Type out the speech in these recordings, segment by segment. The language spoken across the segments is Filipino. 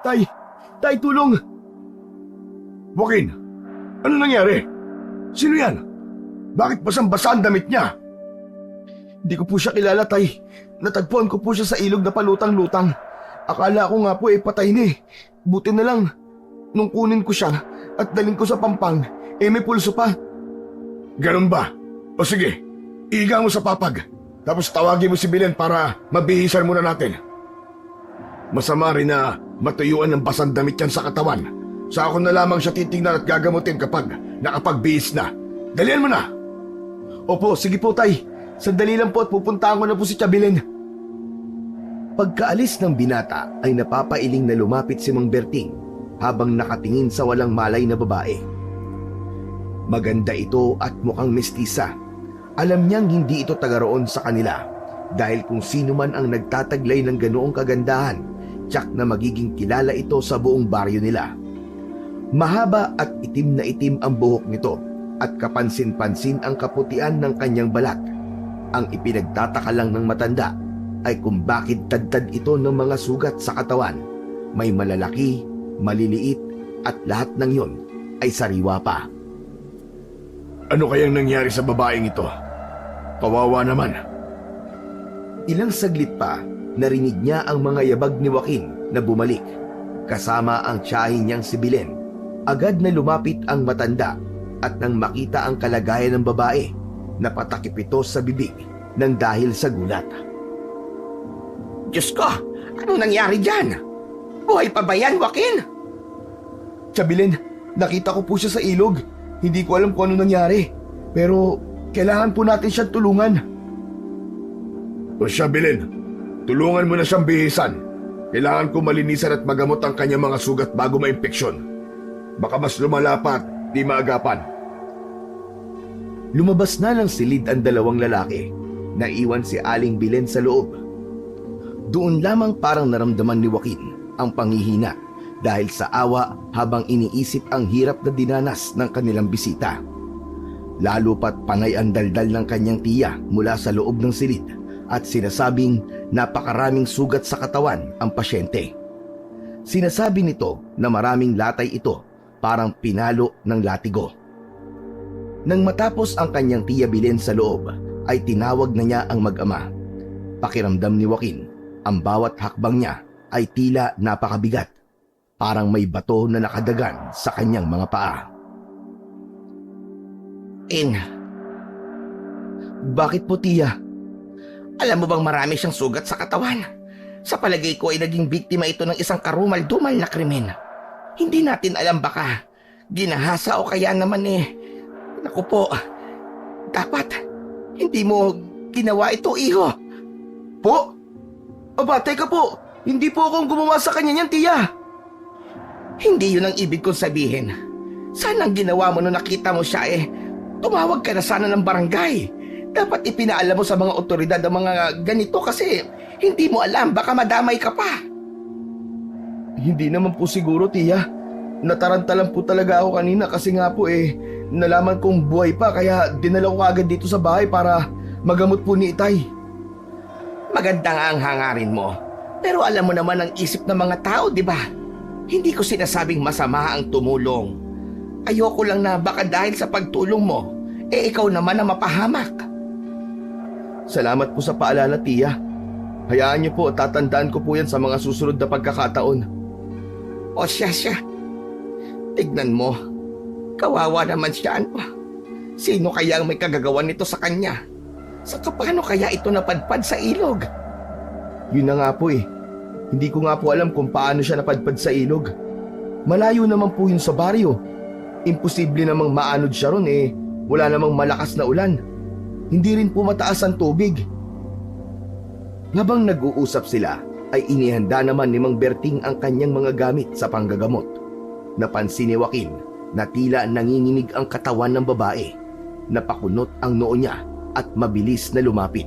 Tay! Tay, tulong! Joaquin, ano nangyari? Sino yan? Bakit basang-basa ang damit niya? Hindi ko po siya kilala, Tay. Natagpuan ko po siya sa ilog na palutang-lutang. Akala ko nga po patay na eh. Buti na lang, nung kunin ko siya at daling ko sa pampang, may pulso pa. Ganun ba? O sige, iga mo sa papag. Tapos tawagin mo si Belen para mabihisan muna natin. Masama rin na matuyuan ng basang damit yan sa katawan. Sa ako na lamang siya titignan at gagamutin kapag nakapagbihis na. Dalian mo na! Opo, sige po, Tay. Sandali lang po at pupuntahan ko na po si Chabilin. Pagkaalis ng binata ay napapailing na lumapit si Mang Berting habang nakatingin sa walang malay na babae. Maganda ito at mukhang mestisa. Alam niyang hindi ito taga roon sa kanila dahil kung sino man ang nagtataglay ng ganoong kagandahan, tiyak na magiging kilala ito sa buong baryo nila. Mahaba at itim na itim ang buhok nito at kapansin-pansin ang kaputian ng kanyang balat. Ang ipinagtataka lang ng matanda ay kung bakit tad-tad ito ng mga sugat sa katawan. May malalaki, maliliit at lahat ng yon ay sariwa pa. Ano kayang nangyari sa babaeng ito? Kawawa naman. Ilang saglit pa, narinig niya ang mga yabag ni Joaquin na bumalik. Kasama ang tiyahin niyang si Belen. Agad na lumapit ang matanda at nang makita ang kalagayan ng babae, napatakip ito sa bibig nang dahil sa gulat. Diyos ko, anong nangyari dyan? Buhay pa ba yan, Joaquin? Chabilin, nakita ko po siya sa ilog. Hindi ko alam kung ano nangyari. Pero kailangan po natin siyang tulungan. O siya, Belen, tulungan mo na siyang bihisan. Kailangan ko malinisan at magamot ang kanyang mga sugat bago maimpeksyon. Baka mas lumala pa at di maagapan. Lumabas na ng silid ang dalawang lalaki. Naiwan si Aling Belen sa loob. Doon lamang parang naramdaman ni Joaquin ang panghihina dahil sa awa habang iniisip ang hirap na dinanas ng kanilang bisita. Lalo pat panay ang daldal ng kanyang tiya mula sa loob ng silid at sinasabing napakaraming sugat sa katawan ang pasyente. Sinasabi nito na maraming latay ito, parang pinalo ng latigo. Nang matapos ang kanyang tiya Belen sa loob, ay tinawag na niya ang mag-ama. Pakiramdam ni Joaquin, ang bawat hakbang niya ay tila napakabigat. Parang may bato na nakadagan sa kanyang mga paa. Bakit po, tiya? Alam mo bang marami siyang sugat sa katawan? Sa palagay ko ay naging biktima ito ng isang karumal-dumal na krimen. Hindi natin alam, baka ginahasa o kaya naman naku po, dapat hindi mo ginawa ito, iho. Po? Aba, teka po. Hindi po akong gumawa sa kanya niyan, tiya. Hindi yun ang ibig kong sabihin. Sana ang ginawa mo nung nakita mo siya tumawag ka na sana ng barangay. Dapat ipinaalam mo sa mga otoridad ang mga ganito kasi hindi mo alam, baka madamay ka pa. Hindi naman po siguro, tiya. Nataranta lang po talaga ako kanina kasi nga po nalaman kong buhay pa kaya dinala ko agad dito sa bahay para magamot po ni Itay. Maganda nga ang hangarin mo. Pero alam mo naman ang isip ng mga tao, di ba? Hindi ko sinasabing masama ang tumulong. Ayoko lang na baka dahil sa pagtulong mo, ikaw naman ang mapahamak. Salamat po sa paalala, tiya. Hayaan niyo po, tatandaan ko po yan sa mga susunod na pagkakataon. O siya. Tignan mo. Kawawa naman siya, Sino kaya ang may kagagawan nito sa kanya? Saka paano kaya ito napadpad sa ilog? Yun na nga po Hindi ko nga po alam kung paano siya napadpad sa ilog. Malayo naman po yun sa baryo. Imposible namang maanod siya ron wala namang malakas na ulan. Hindi rin po mataas ang tubig. Habang nag-uusap sila, ay inihanda naman ni Mang Berting ang kanyang mga gamit sa panggagamot. Napansin ni Joaquin na tila nanginginig ang katawan ng babae. Napakunot ang noo niya at mabilis na lumapit.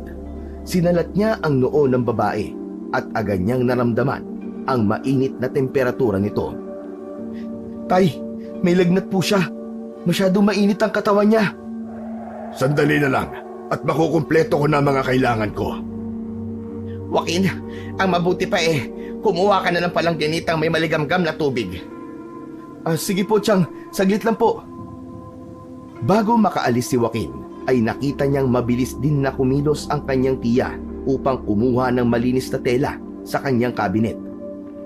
Sinalat niya ang noo ng babae at agad niyang naramdaman ang mainit na temperatura nito. Tay, may lagnat po siya. Masyadong mainit ang katawan niya. Sandali na lang at makukumpleto ko na mga kailangan ko. Joaquin, ang mabuti pa kumuha ka na ng palangganitang may maligamgam na tubig. Sige po, Chang. Saglit lang po. Bago makaalis si Joaquin, ay nakita niyang mabilis din na kumilos ang kanyang tiya upang kumuha ng malinis na tela sa kanyang kabinet.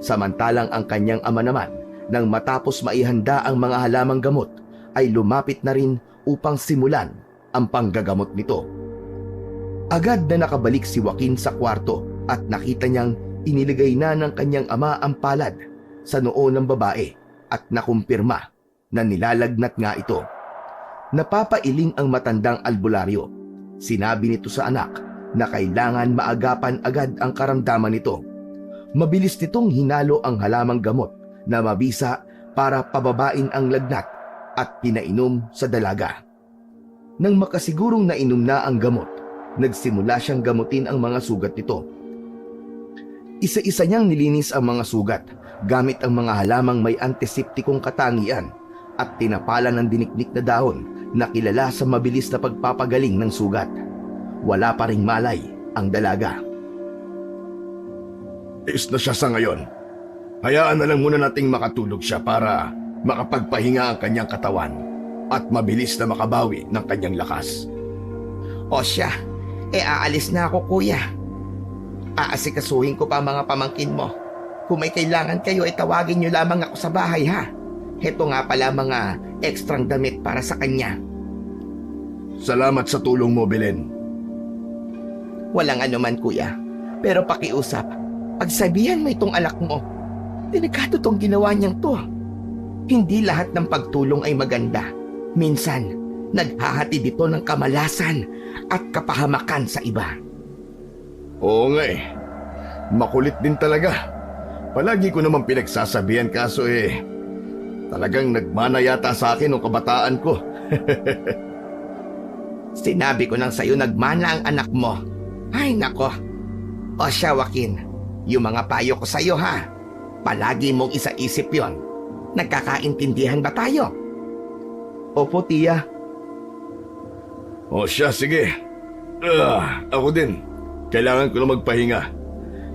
Samantalang ang kanyang ama naman, nang matapos maihanda ang mga halamang gamot, ay lumapit na rin upang simulan ang panggagamot nito. Agad na nakabalik si Joaquin sa kwarto at nakita niyang iniligay na ng kanyang ama ang palad sa noo ng babae at nakumpirma na nilalagnat nga ito. Napapailing ang matandang albularyo. Sinabi nito sa anak na kailangan maagapan agad ang karamdaman nito. Mabilis nitong hinalo ang halamang gamot na mabisa para pababain ang lagnat at pinainom sa dalaga. Nang makasigurong nainom na ang gamot, nagsimula siyang gamutin ang mga sugat nito. Isa-isa niyang nilinis ang mga sugat gamit ang mga halamang may antiseptikong katangian at tinapalan ng dinikdik na dahon na kilala sa mabilis na pagpapagaling ng sugat. Wala pa ring malay ang dalaga. Tiis na siya sa ngayon. Hayaan na lang muna nating makatulog siya para makapagpahinga ang kanyang katawan at mabilis na makabawi ng kanyang lakas. O siya, aalis na ako kuya. Aasikasuhin ko pa ang mga pamangkin mo. Kung may kailangan kayo ay tawagin niyo lamang ako sa bahay ha. Heto nga pala mga ekstrang damit para sa kanya. Salamat sa tulong mo, Belen. Walang anuman kuya. Pero pakiusap, pagsabihan mo itong alak mo. Delikado tong ginawa niyang to. Hindi lahat ng pagtulong ay maganda. Minsan, naghahatid ito ng kamalasan at kapahamakan sa iba. Oo nga makulit din talaga. Palagi ko naman pinagsasabihan kaso talagang nagmana yata sa akin ng kabataan ko. Sinabi ko nang sa'yo nagmana ang anak mo. Ay nako. O siya Joaquin, yung mga payo ko sa'yo ha. Palagi mong isaisip yon. Nagkakaintindihan ba tayo? Opo, tiya. O siya, sige. Ako din. Kailangan ko na magpahinga.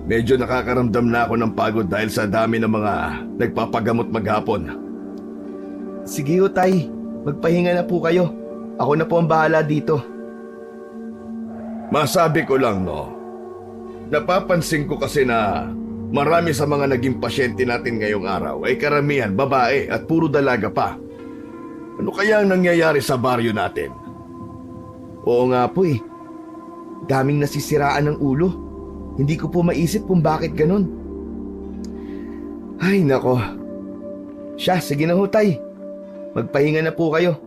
Medyo nakakaramdam na ako ng pagod dahil sa dami ng mga nagpapagamot maghapon. Sige ho, tay. Magpahinga na po kayo. Ako na po ang bahala dito. Masabi ko lang, no. Napapansin ko kasi na marami sa mga naging pasyente natin ngayong araw ay karamihan babae at puro dalaga pa. Ano kaya ang nangyayari sa baryo natin? Oo nga po Daming nasisiraan ng ulo. Hindi ko po maisip kung bakit ganun. Ay nako. Siya, sige na ho tay. Magpahinga na po kayo.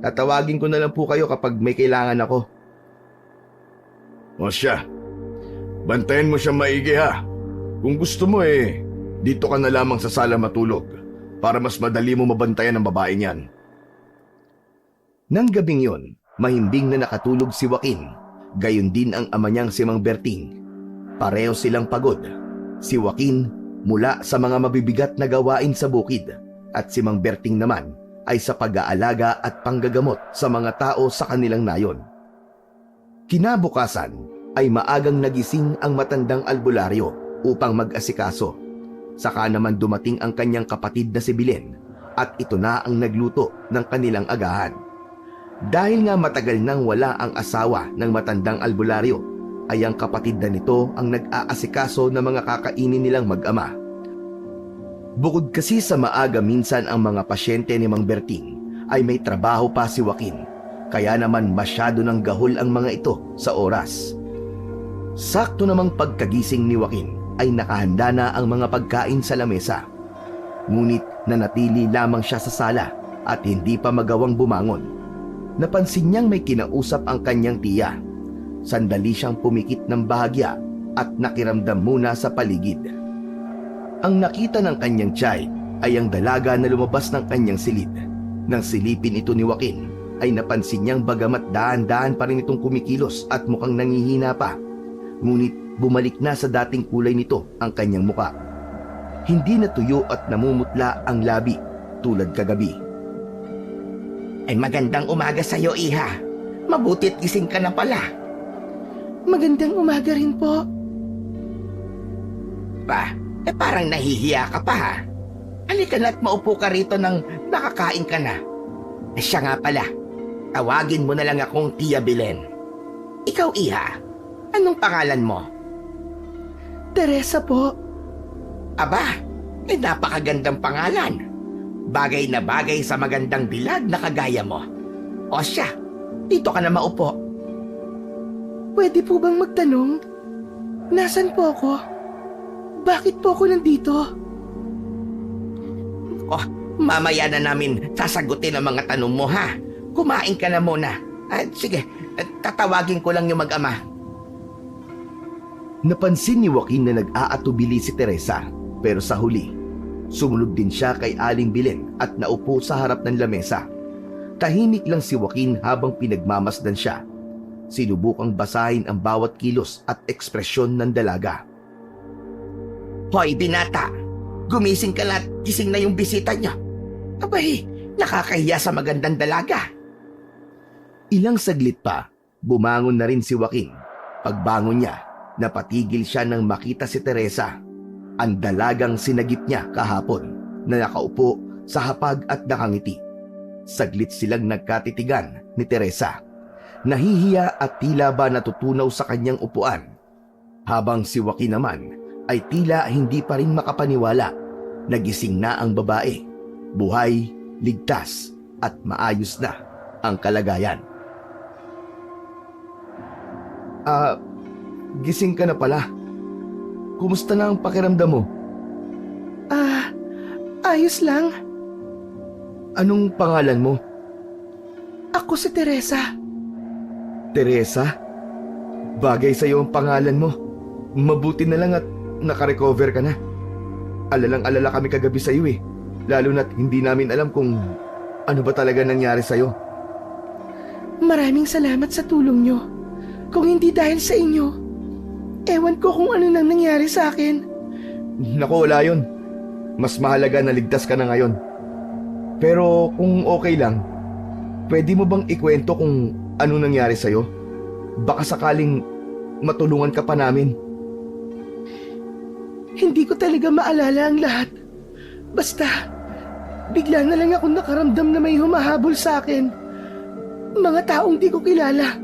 Tatawagin ko na lang po kayo kapag may kailangan ako. O siya, bantayan mo siya maigi ha. Kung gusto mo dito ka na lamang sa sala matulog para mas madali mo mabantayan ang babae niyan. Nang gabing yon, mahimbing na nakatulog si Joaquin. Gayon din ang ama niyang si Mang Berting. Pareho silang pagod. Si Joaquin mula sa mga mabibigat na gawain sa bukid at si Mang Berting naman ay sa pag-aalaga at panggagamot sa mga tao sa kanilang nayon. Kinabukasan ay maagang nagising ang matandang albularyo upang mag-asikaso. Saka naman dumating ang kanyang kapatid na si Belen at ito na ang nagluto ng kanilang agahan. Dahil nga matagal nang wala ang asawa ng matandang albularyo, ay ang kapatid na nito ang nag-aasikaso ng mga kakainin nilang mag-ama. Bukod kasi sa maaga minsan ang mga pasyente ni Mang Berting, ay may trabaho pa si Joaquin, kaya naman masyado ng gahol ang mga ito sa oras. Sakto namang pagkagising ni Joaquin ay nakahanda na ang mga pagkain sa lamesa. Ngunit nanatili lamang siya sa sala at hindi pa magawang bumangon. Napansin niyang may kinausap ang kanyang tiya. Sandali siyang pumikit ng bahagya at nakiramdam muna sa paligid. Ang nakita ng kanyang tiyay ay ang dalaga na lumabas ng kanyang silid. Nang silipin ito ni Joaquin, ay napansin niyang bagamat daan-daan pa rin itong kumikilos at mukhang nangihina pa. Ngunit bumalik na sa dating kulay nito ang kanyang muka. Hindi natuyo at namumutla ang labi tulad kagabi. Ay magandang umaga sa'yo, iha. Mabuti't gising ka na pala. Magandang umaga rin po. pa. Parang nahihiya ka pa ha. Halika na't maupo ka rito nang nakakain ka na. Siya nga pala, tawagin mo na lang akong Tia Belen. Ikaw, Iha, anong pangalan mo? Teresa po. Aba, napakagandang pangalan. Bagay na bagay sa magandang dilag na kagaya mo. O siya, dito ka na maupo. Pwede po bang magtanong? Nasaan po ako? Bakit po ako nandito? Oh, mamaya na namin sasagutin ang mga tanong mo ha. Kumain ka na muna. Sige, tatawagin ko lang yung mag-ama. Napansin ni Joaquin na nag-aatubili si Teresa, pero sa huli, sumunod din siya kay Aling Belen at naupo sa harap ng lamesa. Tahimik lang si Joaquin habang pinagmamasdan siya. Sinubukang basahin ang bawat kilos at ekspresyon ng dalaga. Hoy, binata! Gumising ka na at gising na yung bisita niyo. Abay, nakakahiya sa magandang dalaga. Ilang saglit pa, bumangon na rin si Joaquin. Pagbangon niya, napatigil siya nang makita si Teresa, ang dalagang sinagip niya kahapon na nakaupo sa hapag at nakangiti. Saglit silang nagkatitigan ni Teresa. Nahihiya at tila ba natutunaw sa kanyang upuan. Habang si Joaquin naman ay tila hindi pa rin makapaniwala. Nagising na ang babae. Buhay, ligtas at maayos na ang kalagayan. Gising ka na pala. Kumusta na ang pakiramdam mo? Ayos lang. Anong pangalan mo? Ako si Teresa. Teresa? Bagay sa'yo ang pangalan mo. Mabuti na lang at nakarecover ka na. Alalang-alala kami kagabi sa'yo eh. Lalo na't hindi namin alam kung ano ba talaga nangyari sa'yo. Maraming salamat sa tulong nyo. Kung hindi dahil sa inyo, ewan ko kung ano nang nangyari sa akin. Naku, wala yun. Mas mahalaga na ligtas ka na ngayon. Pero kung okay lang, pwede mo bang ikwento kung ano nangyari sa'yo? Baka sakaling matulungan ka pa namin. Hindi ko talaga maalala ang lahat. Basta, bigla na lang ako nakaramdam na may humahabol sa akin. Mga taong di ko kilala.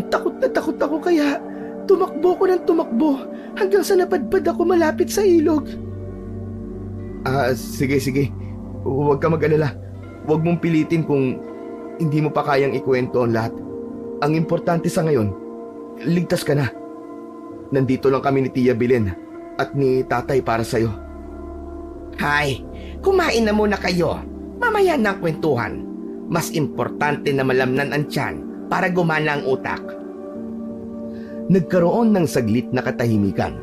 Takot na takot ako kaya tumakbo ko ng tumakbo hanggang sa napadpad ako malapit sa ilog. Sige. Huwag ka mag-alala. Huwag mong pilitin kung hindi mo pa kayang ikwento ang lahat. Ang importante sa ngayon, ligtas ka na. Nandito lang kami ni Tia Belen at ni Tatay para sa'yo. Hay, kumain na muna kayo. Mamaya na ang kwentuhan. Mas importante na malamnan ang tiyan para gumana ang utak. Nagkaroon ng saglit na katahimikan.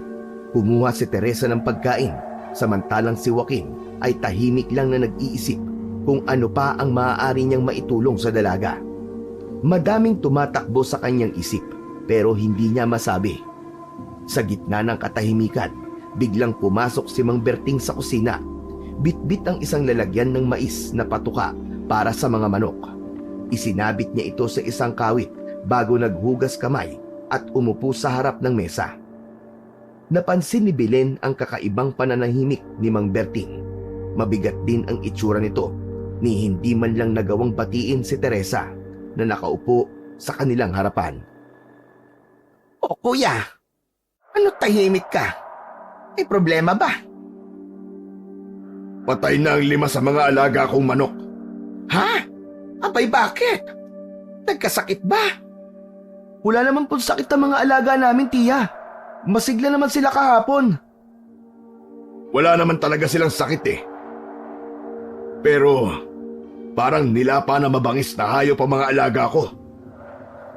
Kumuha si Teresa ng pagkain, samantalang si Joaquin ay tahimik lang na nag-iisip kung ano pa ang maaari niyang maitulong sa dalaga. Madaming tumatakbo sa kanyang isip pero hindi niya masabi. Sa gitna ng katahimikan, biglang pumasok si Mang Berting sa kusina. Bitbit ang isang lalagyan ng mais na patuka para sa mga manok. Isinabit niya ito sa isang kawit bago naghugas kamay at umupo sa harap ng mesa. Napansin ni Belen ang kakaibang pananahimik ni Mang Berting. Mabigat din ang itsura nito ni hindi man lang nagawang batiin si Teresa na nakaupo sa kanilang harapan. O kuya, ano tahimik ka? May problema ba? Patay na ang 5 sa mga alaga kong manok. Ha? Abay bakit? Nagkasakit ba? Wala naman pong sakit ang mga alaga namin, Tia. Masigla naman sila kahapon. Wala naman talaga silang sakit eh. Pero parang nilapa na mabangis na hayop ang mga alaga ko.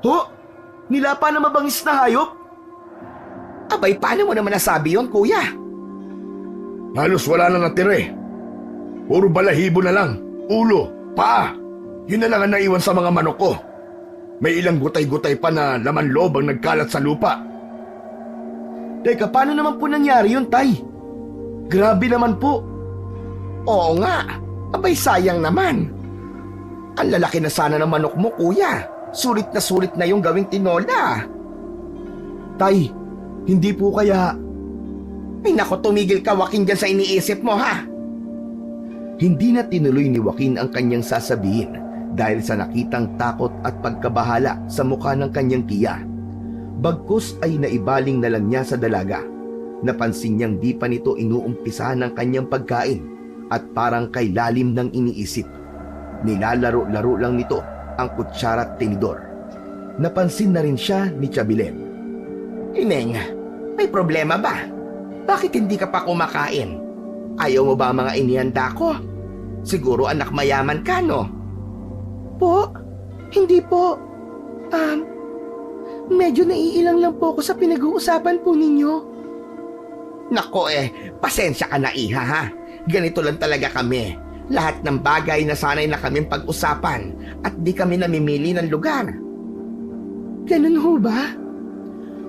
Ho? Nilapa na mabangis na hayop? Abay, paano mo naman nasabi yun, kuya? Halos wala na natira eh. Puro balahibo na lang, ulo, paa. Yun na lang ang naiwan sa mga manok ko. May ilang gutay-gutay pa na laman loob ang nagkalat sa lupa. Teka, paano naman po nangyari yun, Tay? Grabe naman po. Oo nga. Abay, sayang naman. Ang lalaki na sana ng manok mo, kuya. Sulit na yung gawing tinola. Tay, hindi po kaya Ay nako, tumigil ka Joaquin dyan sa iniisip mo ha. Hindi na tinuloy ni Joaquin ang kanyang sasabihin dahil sa nakitang takot at pagkabahala sa mukha ng kanyang tiya. Bagkus ay naibaling na lang niya sa dalaga. Napansin niyang di pa nito inuumpisahan ng kanyang pagkain at parang kay lalim ng iniisip. Nilalaro-laro lang nito ang kutsara at tinidor. Napansin na rin siya ni Chabilen. Ineng, may problema ba? Bakit hindi ka pa kumakain? Ayaw mo ba ang mga inihanda ko? Siguro anak mayaman ka, no? Po? Hindi po. Medyo naiilang lang po ako sa pinag-uusapan po ninyo. Nako pasensya ka na iha ha. Ganito lang talaga kami. Lahat ng bagay na sanay na kaming pag-usapan at di kami namimili ng lugar. Ganun ho ba?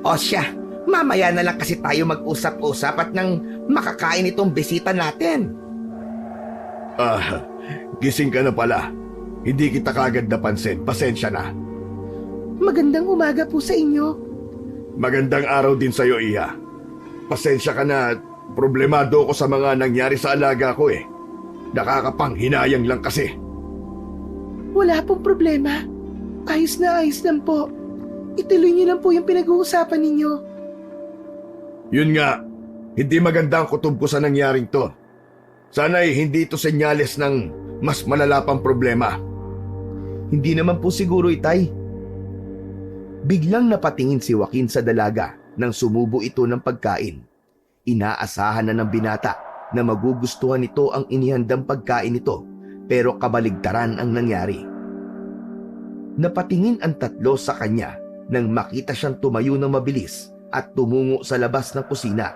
O siya, mamaya na lang kasi tayo mag-usap-usap at nang makakain itong bisita natin. Gising ka na pala. Hindi kita kagad napansin. Pasensya na. Magandang umaga po sa inyo. Magandang araw din sa'yo, Iha. Pasensya ka na. Problemado ako sa mga nangyari sa alaga ko eh. Nakakapanghinayang lang kasi. Wala pong problema. Ayos na ayos lang po. Ituloy niyo lang po yung pinag-uusapan ninyo. Yun nga, hindi maganda ang kutob ko sa nangyaring to. Sana'y hindi ito senyales ng mas malala pang problema. Hindi naman po siguro, Itay. Biglang napatingin si Joaquin sa dalaga nang sumubo ito ng pagkain. Inaasahan na ng binata na magugustuhan nito ang inihandang pagkain nito, pero kabaligtaran ang nangyari. Napatingin ang tatlo sa kanya nang makita siyang tumayo ng mabilis at tumungo sa labas ng kusina.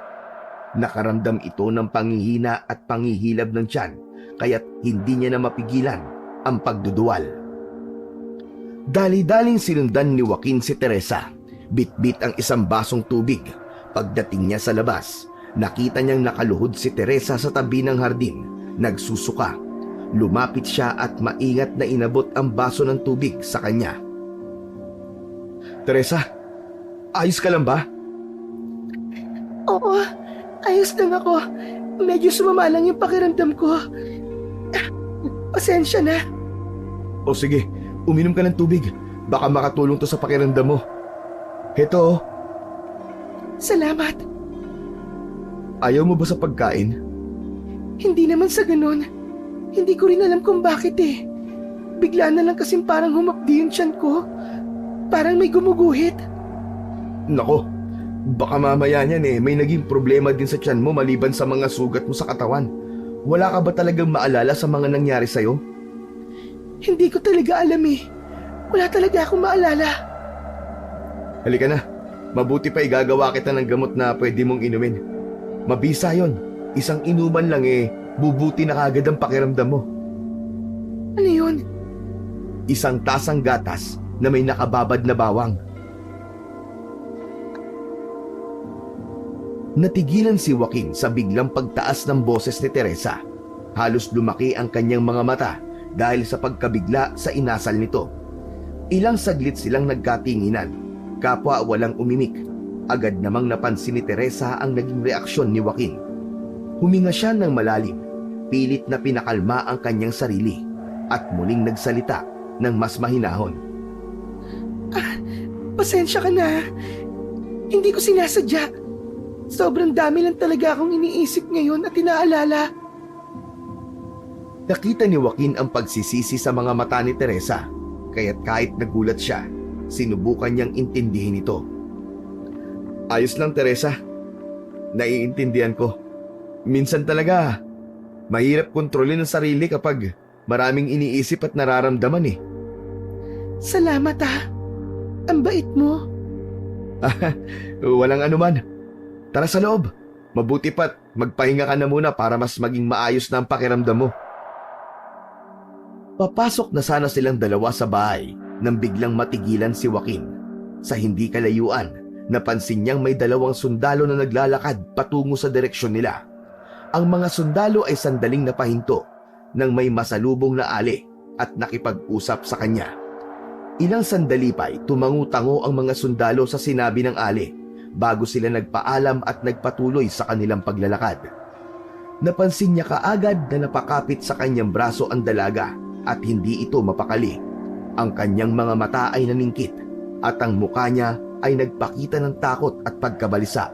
Nakaramdam ito ng panghihina at panghihilab ng tiyan, kaya't hindi niya na mapigilan ang pagduduwal. Dali-daling sinundan ni Joaquin si Teresa. Bit-bit ang isang basong tubig. Pagdating niya sa labas, nakita niyang nakaluhod si Teresa sa tabi ng hardin, nagsusuka. Lumapit siya at maingat na inabot ang baso ng tubig sa kanya. Teresa, ayos ka lang ba? Oo, ayos lang ako. Medyo sumama lang yung pakiramdam ko. Pasensya na. O sige, uminom ka ng tubig. Baka makatulong to sa pakiramdam mo. Heto, Salamat. ayaw mo ba sa pagkain? Hindi naman sa ganun. Hindi ko rin alam kung bakit eh. Bigla na lang kasing parang humapdi yung tiyan ko. Parang may gumuguhit. Nako, baka mamaya niyan may naging problema din sa tiyan mo maliban sa mga sugat mo sa katawan. Wala ka ba talagang maalala sa mga nangyari sa'yo? Hindi ko talaga alam eh. Wala talaga akong maalala. Halika na, mabuti pa igagawa kita ng gamot na pwede mong inumin. Mabisa yon, isang inuman lang bubuti na kagad ang pakiramdam mo. Ano yun? Isang tasang gatas na may nakababad na bawang. Natigilan si Joaquin sa biglang pagtaas ng boses ni Teresa. Halos lumaki ang kanyang mga mata dahil sa pagkabigla sa inasal nito. Ilang saglit silang nagkatinginan, kapwa walang umimik. Agad namang napansin ni Teresa ang naging reaksyon ni Joaquin. Huminga siya ng malalim, pilit na pinakalma ang kanyang sarili at muling nagsalita ng mas mahinahon. Pasensya ka na. Hindi ko sinasadya. Sobrang dami lang talaga akong iniisip ngayon at inaalala. Nakita ni Joaquin ang pagsisisi sa mga mata ni Teresa, kaya't kahit nagulat siya, sinubukan niyang intindihin ito. Ayos lang, Teresa. Naiintindihan ko. Minsan talaga, mahirap kontrolin ang sarili kapag maraming iniisip at nararamdaman eh. Salamat Ang bait mo. Walang anuman. Tara sa loob. Mabuti pa't magpahinga ka na muna para mas maging maayos na ang pakiramdam mo. Papasok na sana silang dalawa sa bahay nang biglang matigilan si Joaquin. Sa hindi kalayuan, napansin niyang may dalawang sundalo na naglalakad patungo sa direksyon nila. Ang mga sundalo ay sandaling napahinto nang may masalubong na ali at nakipag-usap sa kanya. Ilang sandali pa'y tumangu-tango ang mga sundalo sa sinabi ng ali. bago sila nagpaalam at nagpatuloy sa kanilang paglalakad. Napansin niya kaagad na napakapit sa kanyang braso ang dalaga at hindi ito mapakali. Ang kanyang mga mata ay naningkit at ang mukha niya ay nagpakita ng takot at pagkabalisa.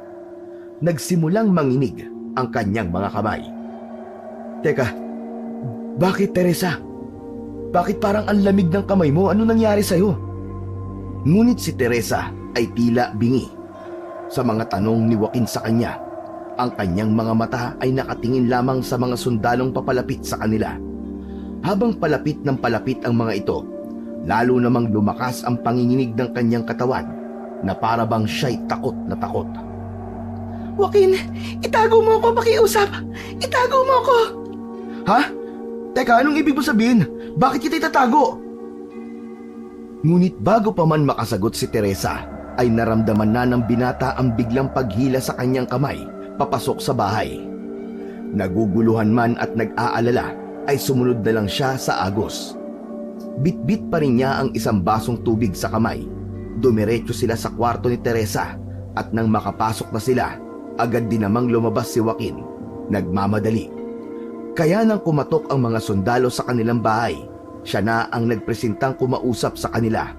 Nagsimulang manginig ang kanyang mga kamay. Teka, bakit Teresa? Bakit parang ang lamig ng kamay mo? Ano nangyari sa'yo? Ngunit si Teresa ay tila bingi sa mga tanong ni Joaquin sa kanya. Ang kanyang mga mata ay nakatingin lamang sa mga sundalong papalapit sa kanila. Habang palapit ng palapit ang mga ito, lalo namang lumakas ang panginginig ng kanyang katawan na para bang siya'y takot na takot. Joaquin, itago mo ako pakiusap! Itago mo ako! Ha? Teka, anong ibig mo sabihin? Bakit kita itatago? Ngunit bago pa man makasagot si Teresa, ay naramdaman na ng binata ang biglang paghila sa kanyang kamay papasok sa bahay. Naguguluhan man at nag-aalala, ay sumunod na lang siya sa agos. Bitbit pa rin niya ang isang basong tubig sa kamay. Dumiretso sila sa kwarto ni Teresa at nang makapasok na sila, agad din namang lumabas si Joaquin. Nagmamadali. Kaya nang kumatok ang mga sundalo sa kanilang bahay, siya na ang nagpresentang kumausap sa kanila,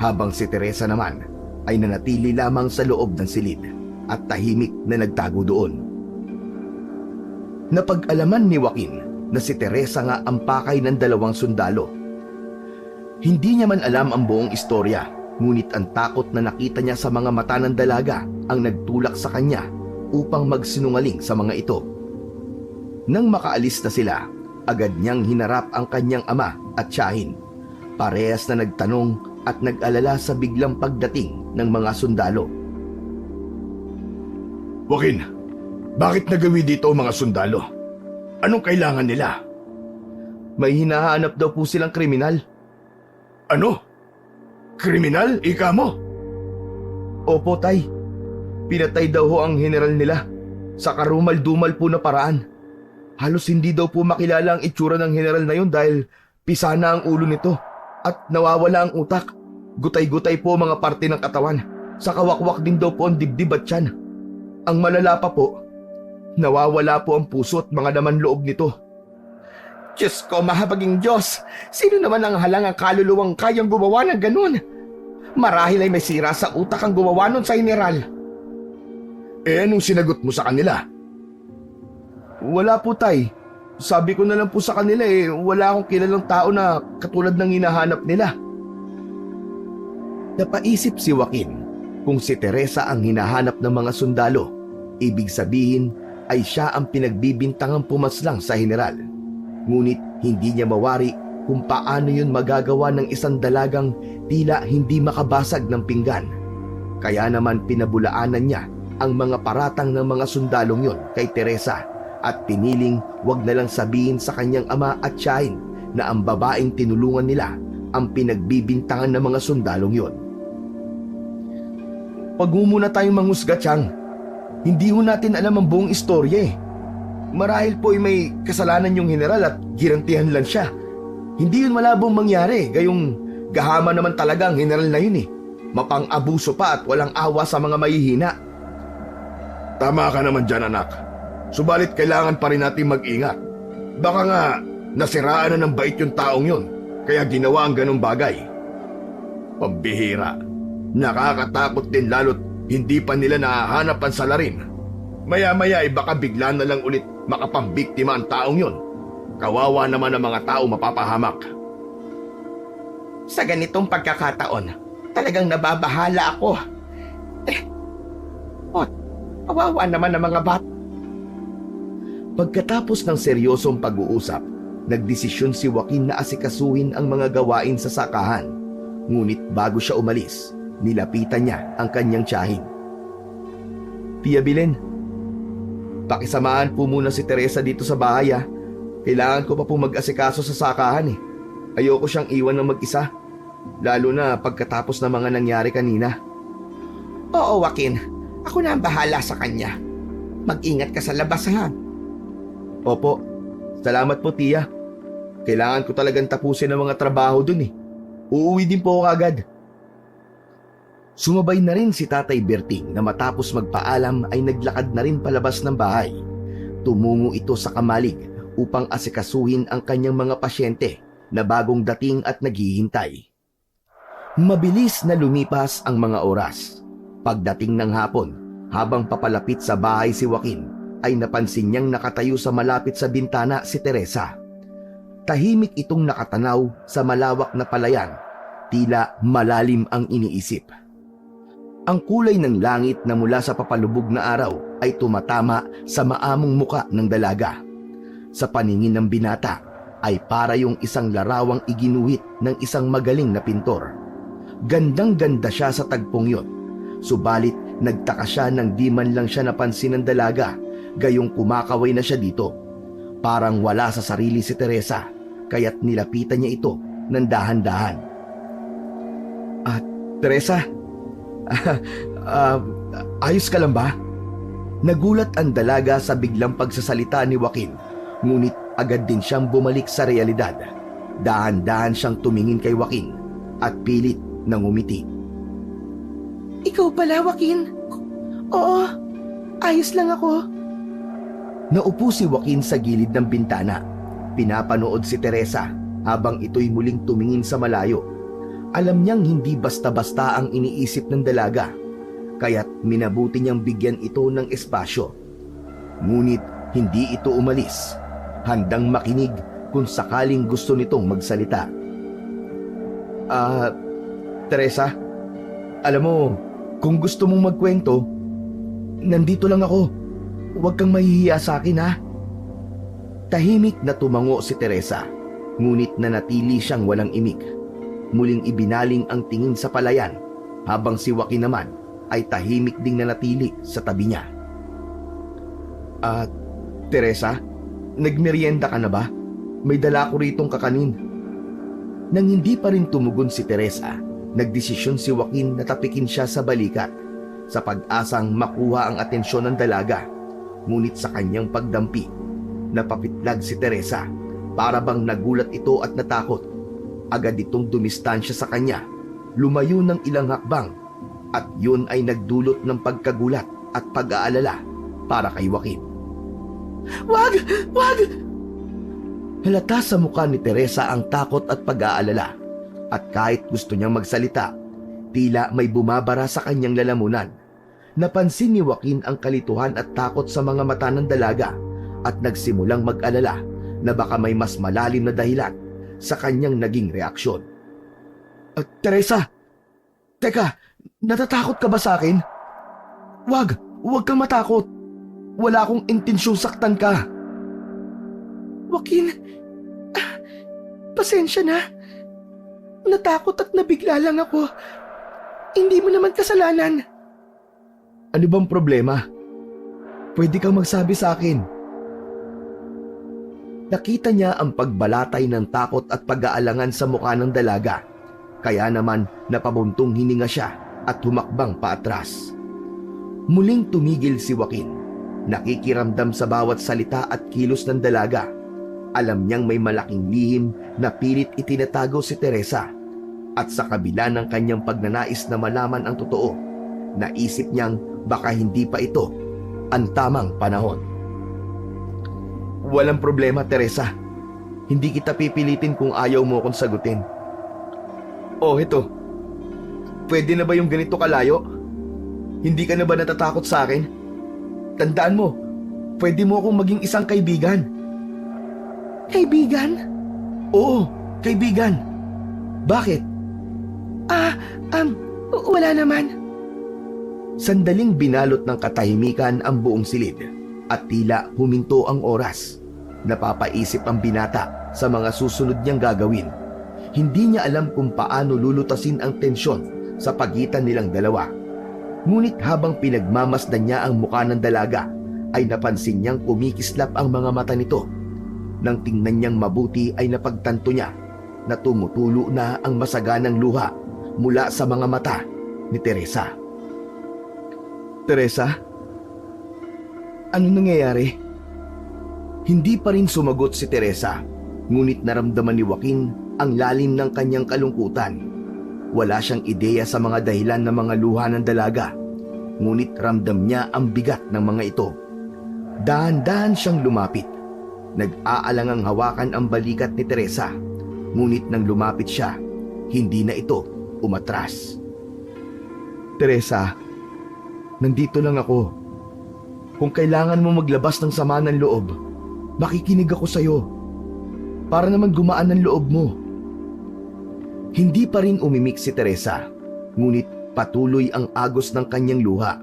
habang si Teresa naman ay nanatili lamang sa loob ng silid at tahimik na nagtago doon. Napag-alaman ni Joaquin na si Teresa nga ang pakay ng dalawang sundalo. Hindi niya man alam ang buong istorya, ngunit ang takot na nakita niya sa mga mata ng dalaga ang nagtulak sa kanya upang magsinungaling sa mga ito. Nang makaalis na sila, agad niyang hinarap ang kanyang ama at tiyahin. Parehas na nagtanong at nag-alala sa biglang pagdating ng mga sundalo. Joaquin, bakit nagawi dito ang mga sundalo? Anong kailangan nila? May hinahanap daw po silang kriminal. Ano? Kriminal? Ika mo? Opo, tay. Pinatay daw ho ang general nila sa karumal-dumal po na paraan. Halos hindi daw po makilala ang itsura ng general na yun dahil pisana ang ulo nito at nawawala ang utak. Gutay-gutay po mga parte ng katawan. Sa kawakwak din daw po ang dibdib at tiyan. Ang malala pa po, nawawala po ang puso at mga laman loob nito. Diyos ko, mahabaging Diyos! Sino naman ang halangang kaluluwang kayang gumawa ng ganun? Marahil ay may sira sa utak ang gumawa nun sa general. Anong sinagot mo sa kanila? Wala po, tay. Sabi ko na lang po sa kanila wala akong kilalang tao na katulad ng hinahanap nila. Napaisip si Joaquin, kung si Teresa ang hinahanap ng mga sundalo, ibig sabihin ay siya ang pinagbibintangang pumaslang sa general. Ngunit hindi niya mawari kung paano yun magagawa ng isang dalagang tila hindi makabasag ng pinggan. Kaya naman pinabulaanan niya ang mga paratang ng mga sundalong yon kay Teresa at piniling wag na lang sabihin sa kanyang ama at tiyahin na ang babaeng tinulungan nila ang pinagbibintangan ng mga sundalong yon. Pag muna tayong manghusga, Chang. Hindi ho natin alam ang buong istorya Marahil po ay may kasalanan yung general at girantihan lang siya. Hindi yun malabong mangyari, gayong gahama naman talaga ang general na yun Mapang-abuso pa at walang awa sa mga mahihina. Tama ka naman dyan, anak. Subalit kailangan pa rin natin mag-ingat. Baka nga nasiraan na ng bait yung taong yun, kaya ginawa ang ganong bagay. Pambihira. Nakakatakot din lalo't hindi pa nila nahahanap ang salarin. Maya-maya ay baka bigla na lang ulit makapambiktima ang taong yun. Kawawa naman ang mga tao mapapahamak. Sa ganitong pagkakataon, talagang nababahala ako. Kawawa naman ang mga bat. Pagkatapos ng seryosong pag-uusap, nagdesisyon si Joaquin na asikasuhin ang mga gawain sa sakahan. Ngunit bago siya umalis, nilapitan niya ang kanyang tiyahin. Tia Belen, pakisamahan po muna si Teresa dito sa bahay Kailangan ko pa po mag-asikaso sa sakahan Ayoko siyang iwan ng mag-isa, lalo na pagkatapos ng mga nangyari kanina. Oo, Joaquin. Ako na ang bahala sa kanya. Mag-ingat ka sa labas, ha? Opo, salamat po, Tia. Kailangan ko talagang tapusin ang mga trabaho dun Uuwi din po ako agad. Sumabay na rin si Tatay Berting na matapos magpaalam ay naglakad na rin palabas ng bahay. Tumungo ito sa kamalig upang asikasuhin ang kanyang mga pasyente na bagong dating at naghihintay. Mabilis na lumipas ang mga oras. Pagdating ng hapon, habang papalapit sa bahay si Joaquin, ay napansin niyang nakatayo sa malapit sa bintana si Teresa. Tahimik itong nakatanaw sa malawak na palayan, tila malalim ang iniisip. Ang kulay ng langit na mula sa papalubog na araw ay tumatama sa maamong muka ng dalaga. Sa paningin ng binata ay para yung isang larawang iginuhit ng isang magaling na pintor. Gandang-ganda siya sa tagpong yun. Subalit nagtaka siya nang di man lang siya napansin ng dalaga, gayong kumakaway na siya dito. Parang wala sa sarili si Teresa, kaya't nilapitan niya ito ng dahan-dahan. Teresa, ayos ka lang ba? Nagulat ang dalaga sa biglang pagsasalita ni Joaquin, ngunit agad din siyang bumalik sa realidad. Dahan-dahan siyang tumingin kay Joaquin at pilit na ngumiti. Ikaw pala, Joaquin? Oo, ayos lang ako. Naupo si Joaquin sa gilid ng bintana. Pinapanood si Teresa habang ito'y muling tumingin sa malayo. Alam niyang hindi basta-basta ang iniisip ng dalaga, kaya't minabuti niyang bigyan ito ng espasyo. Ngunit hindi ito umalis, handang makinig kung sakaling gusto nitong magsalita. Teresa, alam mo, kung gusto mong magkwento, nandito lang ako. Huwag kang mahihiya sa akin, ha? Tahimik na tumango si Teresa, ngunit nanatili siyang walang imik. Muling ibinaling ang tingin sa palayan, habang si Joaquin naman ay tahimik ding nanatili sa tabi niya. Teresa, nagmerienda ka na ba? May dala ko ritong kakanin. Nang hindi pa rin tumugon si Teresa, nagdesisyon si Joaquin na tapikin siya sa balikat, sa pag-asang makuha ang atensyon ng dalaga. Ngunit sa kanyang pagdampi, napapitlag si Teresa, para bang nagulat ito at natakot. Agad itong dumistansya sa kanya, lumayo ng ilang hakbang, at yun ay nagdulot ng pagkagulat at pag-aalala para kay Joaquin. Wag! Wag! Halata sa mukha ni Teresa ang takot at pag-aalala, at kahit gusto niyang magsalita, tila may bumabara sa kanyang lalamunan. Napansin ni Joaquin ang kalituhan at takot sa mga mata ng dalaga, at nagsimulang mag-alala na baka may mas malalim na dahilan sa kanyang naging reaksyon. Teresa! Teka, natatakot ka ba sa akin? Wag kang matakot. Wala akong intensyong saktan ka. Joaquin, pasensya na. Natakot at nabigla lang ako. Hindi mo naman kasalanan. Ano bang problema? Pwede kang magsabi sa akin. Nakita niya ang pagbalatay ng takot at pag-aalangan sa mukha ng dalaga. Kaya naman napabuntong hininga siya at humakbang paatras. Muling tumigil si Joaquin, nakikiramdam sa bawat salita at kilos ng dalaga. Alam niyang may malaking lihim na pilit itinatago si Teresa. At sa kabila ng kanyang pagnanais na malaman ang totoo, naisip niyang baka hindi pa ito ang tamang panahon. Walang problema, Teresa. Hindi kita pipilitin kung ayaw mo akong sagutin. Ito. Pwede na ba yung ganito kalayo? Hindi ka na ba natatakot sa akin? Tandaan mo, pwede mo akong maging isang kaibigan. Kaibigan? Oo, kaibigan. Bakit? Wala naman. Sandaling binalot ng katahimikan ang buong silid, at tila huminto ang oras. Napapaisip ang binata sa mga susunod niyang gagawin. Hindi niya alam kung paano lulutasin ang tensyon sa pagitan nilang dalawa. Ngunit habang pinagmamasdan niya ang mukha ng dalaga, ay napansin niyang kumikislap ang mga mata nito. Nang tingnan niyang mabuti ay napagtanto niya na tumutulo na ang masaganang luha mula sa mga mata ni Teresa. Teresa? Ano nangyayari? Hindi pa rin sumagot si Teresa, ngunit naramdaman ni Joaquin ang lalim ng kanyang kalungkutan. Wala siyang ideya sa mga dahilan ng mga luha ng dalaga, ngunit ramdam niya ang bigat ng mga ito. Dahan-dahan siyang lumapit. Nag-aalangang hawakan ang balikat ni Teresa, ngunit nang lumapit siya, hindi na ito umatras. Teresa, nandito lang ako. Kung kailangan mo maglabas ng sama ng loob, makikinig ako sa'yo. Para naman gumaan ang loob mo. Hindi pa rin umimik si Teresa, ngunit patuloy ang agos ng kanyang luha.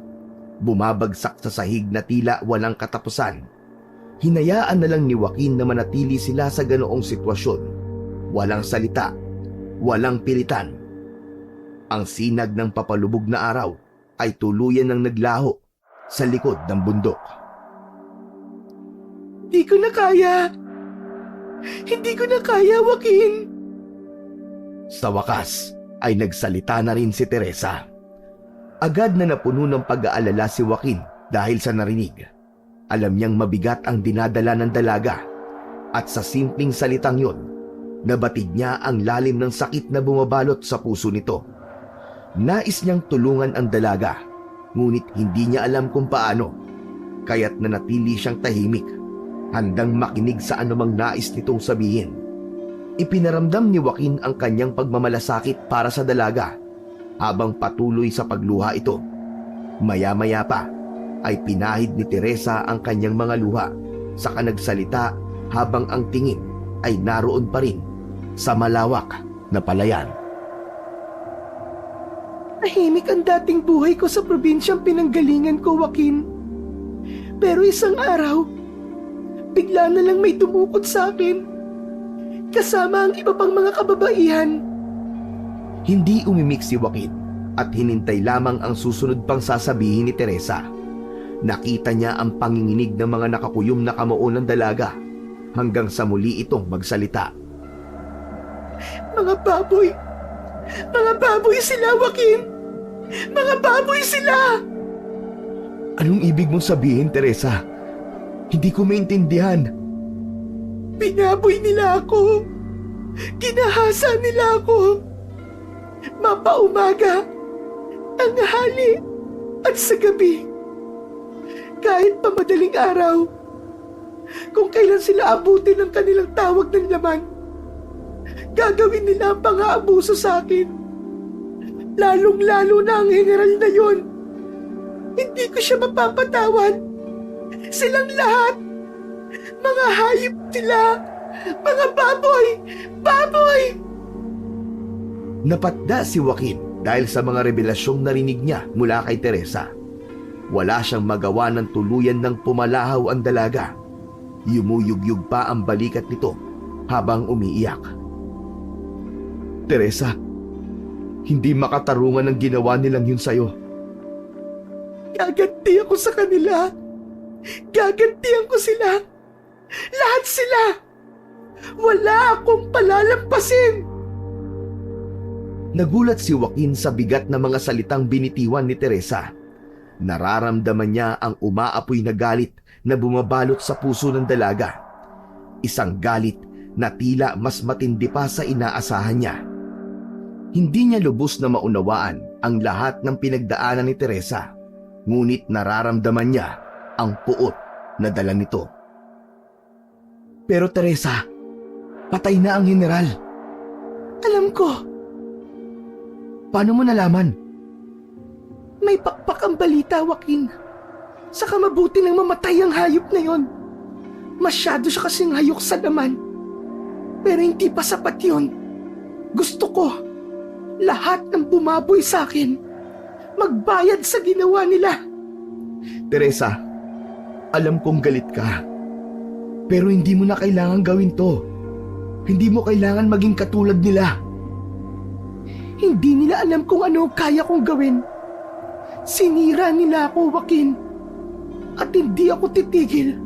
Bumabagsak sa sahig na tila walang katapusan. Hinayaan na lang ni Joaquin na manatili sila sa ganoong sitwasyon. Walang salita, walang pilitan. Ang sinag ng papalubog na araw ay tuluyan ng naglaho sa likod ng bundok. Di ko na kaya. Hindi ko na kaya, Joaquin. Sa wakas ay nagsalita na rin si Teresa. Agad na napuno ng pag-aalala si Joaquin dahil sa narinig. Alam niyang mabigat ang dinadala ng dalaga at sa simpleng salitang yon, nabatid niya ang lalim ng sakit na bumabalot sa puso nito. Nais niyang tulungan ang dalaga, ngunit hindi niya alam kung paano, kaya't nanatili siyang tahimik, handang makinig sa anumang nais nitong sabihin. Ipinaramdam ni Joaquin ang kanyang pagmamalasakit para sa dalaga habang patuloy sa pagluha ito. Maya-maya pa ay pinahid ni Teresa ang kanyang mga luha, saka nagsalita habang ang tingin ay naroon pa rin sa malawak na palayan. Tahimik ang dating buhay ko sa probinsyang pinanggalingan ko, Joaquin. Pero isang araw, bigla na lang may dumukot sa akin, kasama ang iba pang mga kababaihan. Hindi umimik si Joaquin at hinintay lamang ang susunod pang sasabihin ni Teresa. Nakita niya ang panginginig ng mga nakakuyom na kamao ng dalaga hanggang sa muli itong magsalita. Mga baboy! Mga baboy sila, Joaquin! Mga baboy sila! Anong ibig mong sabihin, Teresa? Hindi ko maintindihan. Binaboy nila ako! Ginahasa nila ako! Mapaumaga, tanghali, at sa gabi. Kahit pa madaling araw, kung kailan sila abutin ng kanilang tawag ng laman, gagawin nila ang pang-aabuso sa akin. Lalong-lalo na ang general na yon. Hindi ko siya mapapatawad. Silang lahat, mga hayop sila, mga baboy, baboy! Napatda si Joaquin dahil sa mga revelasyong narinig niya mula kay Teresa. Wala siyang magawa ng tuluyan ng pumalahaw ang dalaga. Yumuyugyug pa ang balikat nito habang umiiyak. Teresa, hindi makatarungan ang ginawa nilang yun sa'yo. Gaganti ako sa kanila. Gagantihan ko sila. Lahat sila. Wala akong palalampasin. Nagulat si Joaquin sa bigat na mga salitang binitiwan ni Teresa. Nararamdaman niya ang umaapoy na galit na bumabalot sa puso ng dalaga. Isang galit na tila mas matindi pa sa inaasahan niya. Hindi niya lubos na maunawaan ang lahat ng pinagdaanan ni Teresa, ngunit nararamdaman niya ang puot na dala nito. Pero Teresa, patay na ang general. Alam ko. Paano mo nalaman? May pakpak ang balita, Joaquin. Saka mabuti nang mamatay ang hayop na yon. Masyado siya kasing hayok sa laman. Pero hindi pa sapat yun. Gusto ko, lahat ng bumaboy sa akin, magbayad sa ginawa nila. Teresa, alam kong galit ka. Pero hindi mo na kailangan gawin to. Hindi mo kailangan maging katulad nila. Hindi nila alam kung ano kaya kong gawin. Sinira nila ako, Joaquin. At hindi ako titigil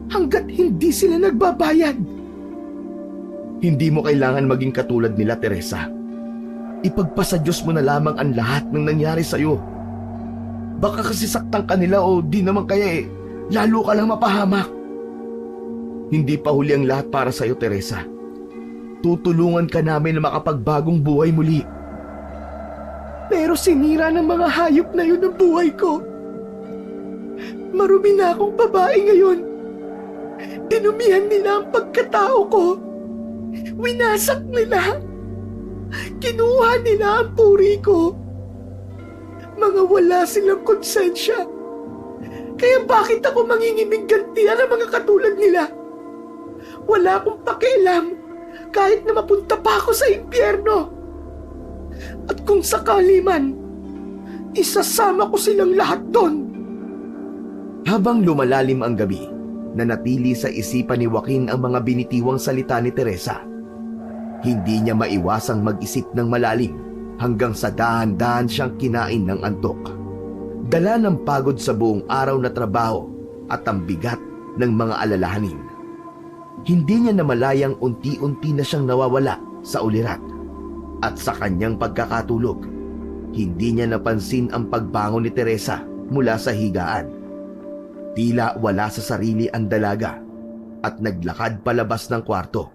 hanggat hindi sila nagbabayad. Hindi mo kailangan maging katulad nila, Teresa. Ipagpasa Diyos mo na lamang ang lahat ng nangyari sa'yo. Baka kasi saktan ka nila o di naman kaya lalo ka lang mapahamak. Hindi pa huli ang lahat para sa'yo, Teresa. Tutulungan ka namin na makapagbagong buhay muli. Pero sinira ng mga hayop na yun ang buhay ko. Marumi na akong babae ngayon. Dinumihan nila ang pagkatao ko. Winasak nila. Kinuha nila ang puri ko. Mga wala silang konsensya. Kaya bakit ako mangingiming gantian ng mga katulad nila? Wala akong pakialam kahit na mapunta pa ako sa impyerno. At kung sakali man, isasama ko silang lahat doon. Habang lumalalim ang gabi, nanatili sa isipan ni Joaquin ang mga binitiwang salita ni Teresa. Hindi niya maiwasang mag-isip ng malalim hanggang sa dahan-dahan siyang kinain ng antok. Dala ng pagod sa buong araw na trabaho at ang bigat ng mga alalahanin. Hindi niya namalayang unti-unti na siyang nawawala sa ulirat. At sa kanyang pagkakatulog, hindi niya napansin ang pagbangon ni Teresa mula sa higaan. Tila wala sa sarili ang dalaga at naglakad palabas ng kwarto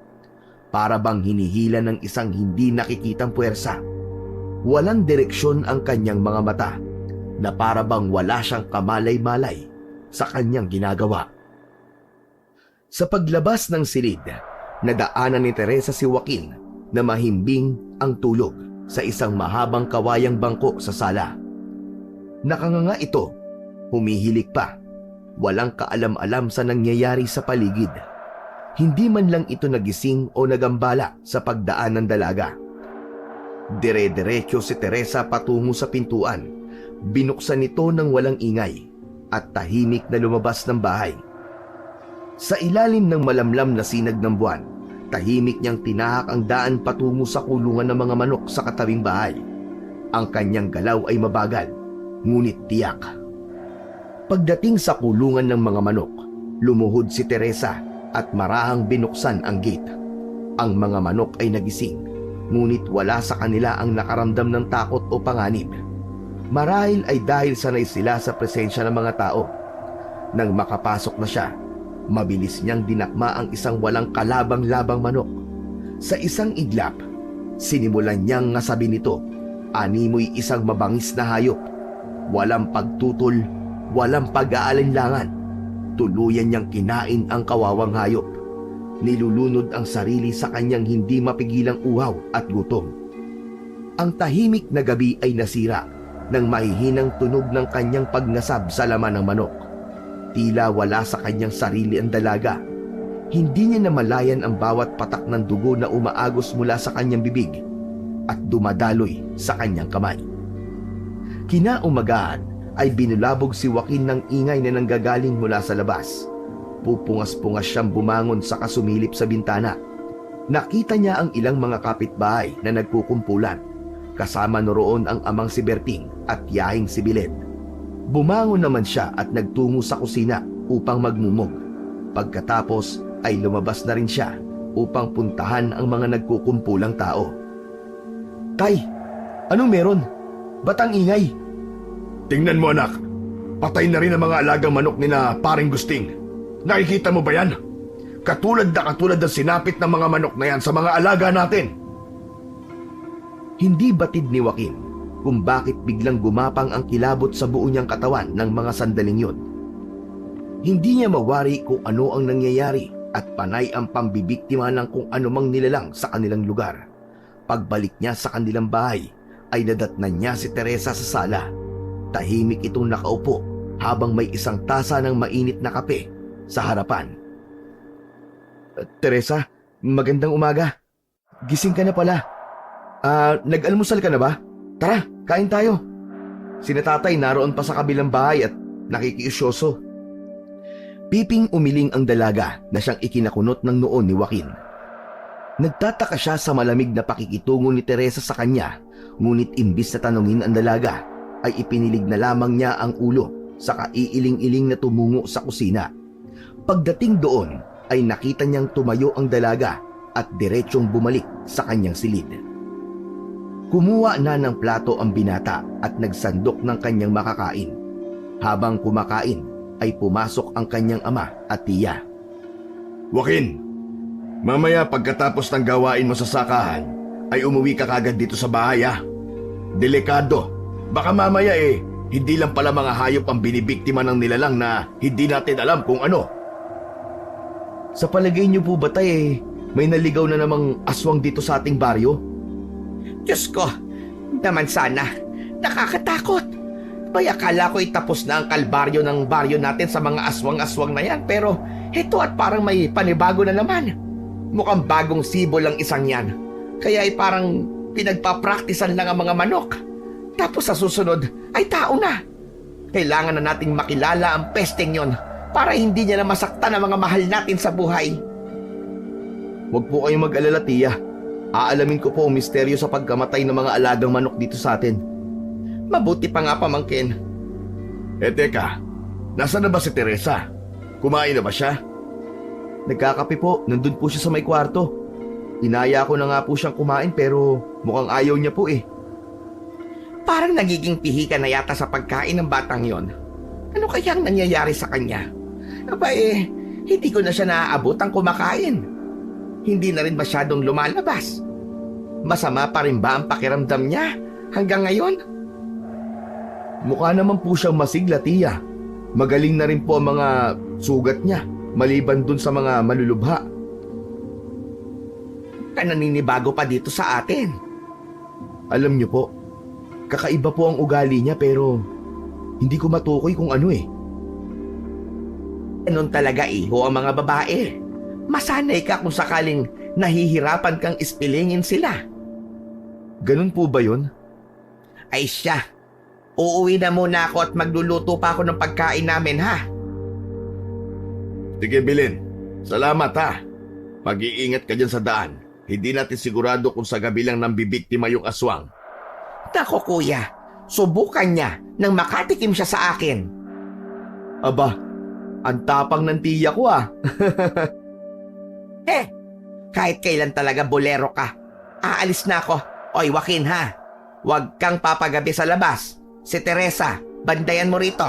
para bang hinihila ng isang hindi nakikitang puwersa. Walang direksyon ang kanyang mga mata na para bang wala siyang kamalay-malay sa kanyang ginagawa. Sa paglabas ng silid, nadaanan ni Teresa si Joaquin na mahimbing ang tulog sa isang mahabang kawayang bangko sa sala. Nakanganga ito, humihilik pa, walang kaalam-alam sa nangyayari sa paligid. Hindi man lang ito nagising o nagambala sa pagdaan ng dalaga. Dire-diretso si Teresa patungo sa pintuan. Binuksan ito ng walang ingay at tahimik na lumabas ng bahay. Sa ilalim ng malamlam na sinag ng buwan, tahimik niyang tinahak ang daan patungo sa kulungan ng mga manok sa katabing bahay. Ang kanyang galaw ay mabagal, ngunit tiyak. Pagdating sa kulungan ng mga manok, lumuhod si Teresa at marahang binuksan ang gate. Ang mga manok ay nagising, ngunit wala sa kanila ang nakaramdam ng takot o panganib. Marahil ay dahil sanay sila sa presensya ng mga tao. Nang makapasok na siya, mabilis niyang dinakma ang isang walang kalabang-labang manok. Sa isang iglap, sinimulan niyang ngasabi nito, animoy isang mabangis na hayop. Walang pagtutol, walang pag-aalinlangan. Tuluyan niyang kinain ang kawawang hayop. Nilulunod ang sarili sa kanyang hindi mapigilang uhaw at gutom. Ang tahimik na gabi ay nasira ng mahihinang tunog ng kanyang pagnasab sa laman ng manok. Tila wala sa kanyang sarili ang dalaga. Hindi niya namalayan ang bawat patak ng dugo na umaagos mula sa kanyang bibig at dumadaloy sa kanyang kamay. Kinaumagahan ay binulabog si Joaquin ng ingay na nanggagaling mula sa labas. Pupungas-pungas siyang bumangon sa kasumilip sa bintana. Nakita niya ang ilang mga kapitbahay na nagkukumpulan. Kasama noroon ang amang si Berting at tiyahing si Bilen. Bumangon naman siya at nagtungo sa kusina upang magmumog. Pagkatapos ay lumabas na rin siya upang puntahan ang mga nagkukumpulang tao. Tay, anong meron? Ba't ang ingay? Tingnan mo anak, patay na rin ang mga alagang manok ni na paring Gusting. Nakikita mo ba yan? Katulad ng sinapit ng mga manok na yan sa mga alaga natin. Hindi batid ni Joaquin kung bakit biglang gumapang ang kilabot sa buo niyang katawan ng mga sandaling yun. Hindi niya mawari kung ano ang nangyayari at panay ang pambibiktima ng kung anumang nilalang sa kanilang lugar. Pagbalik niya sa kanilang bahay, ay nadatnan niya si Teresa sa sala. Tahimik itong nakaupo habang may isang tasa ng mainit na kape sa harapan. Teresa, magandang umaga. Gising ka na pala. Nag-almusal ka na ba? Tara, kain tayo. Sina tatay naroon pa sa kabilang bahay at nakikiusyoso. Piping umiling ang dalaga na siyang ikinakunot ng noon ni Joaquin. Nagtataka siya sa malamig na pakikitungo ni Teresa sa kanya, ngunit imbis na tanungin ang dalaga, ay ipinilig na lamang niya ang ulo sa kaiiling-iling na tumungo sa kusina. Pagdating doon, ay nakita niyang tumayo ang dalaga at diretsyong bumalik sa kanyang silid. Kumuha na ng plato ang binata at nagsandok ng kanyang makakain. Habang kumakain, ay pumasok ang kanyang ama at tiya. Joaquin, mamaya pagkatapos ng gawain mo sa sakahan, ay umuwi ka kagad dito sa bahay ha. Delikado Baka mamaya hindi lang pala mga hayop ang binibiktima ng nilalang na hindi natin alam kung ano. Sa palagay niyo po ba may naligaw na namang aswang dito sa ating baryo? Diyos ko, naman sana. Nakakatakot. Bay, akala ko tapos na ang kalbaryo ng baryo natin sa mga aswang-aswang na yan. Pero ito at parang may panibago na naman. Mukhang bagong sibol ang isang yan. Kaya parang pinagpapraktisan lang ang mga manok. Tapos sa susunod ay tao na. Kailangan na nating makilala ang pesteng yon para hindi niya na masaktan ang mga mahal natin sa buhay. Huwag po kayong mag-alala, tiya. Aalamin ko po ang misteryo sa pagkamatay ng mga alagang manok dito sa atin. Mabuti pa nga, pamangkin. Teka, nasaan na ba si Teresa? Kumain na ba siya? Nagkakape po, nandun po siya sa may kwarto. Inaya ko na nga po siyang kumain pero mukhang ayaw niya po Parang nagiging pihikan na yata sa pagkain ng batang yon. Ano kaya ang nangyayari sa kanya? Aba hindi ko na siya naaabot ang kumakain. Hindi na rin masyadong lumalabas. Masama pa rin ba ang pakiramdam niya hanggang ngayon? Mukha naman po siyang masigla, tiya. Magaling na rin po ang mga sugat niya, maliban dun sa mga malulubha. Naninibago pa dito sa atin. Alam niyo po, kakaiba po ang ugali niya pero hindi ko matukoy kung ano Ganun talaga ho ang mga babae. Masanay ka kung sakaling nahihirapan kang ispilingin sila. Ganun po ba yun? Ay siya, uuwi na muna ako at magluluto pa ako ng pagkain namin, ha? Sige, Bilin. Salamat, ha. Mag-iingat ka dyan sa daan. Hindi natin sigurado kung sa gabi lang nang bibiktima yung aswang. Nako kuya, subukan niya nang makatikim siya sa akin. Aba, ang tapang ng tiya ko Kahit kailan talaga bolero ka. Aalis na ako. Oy, Joaquin, ha? Huwag kang papagabi sa labas. Si Teresa, bandayan mo rito.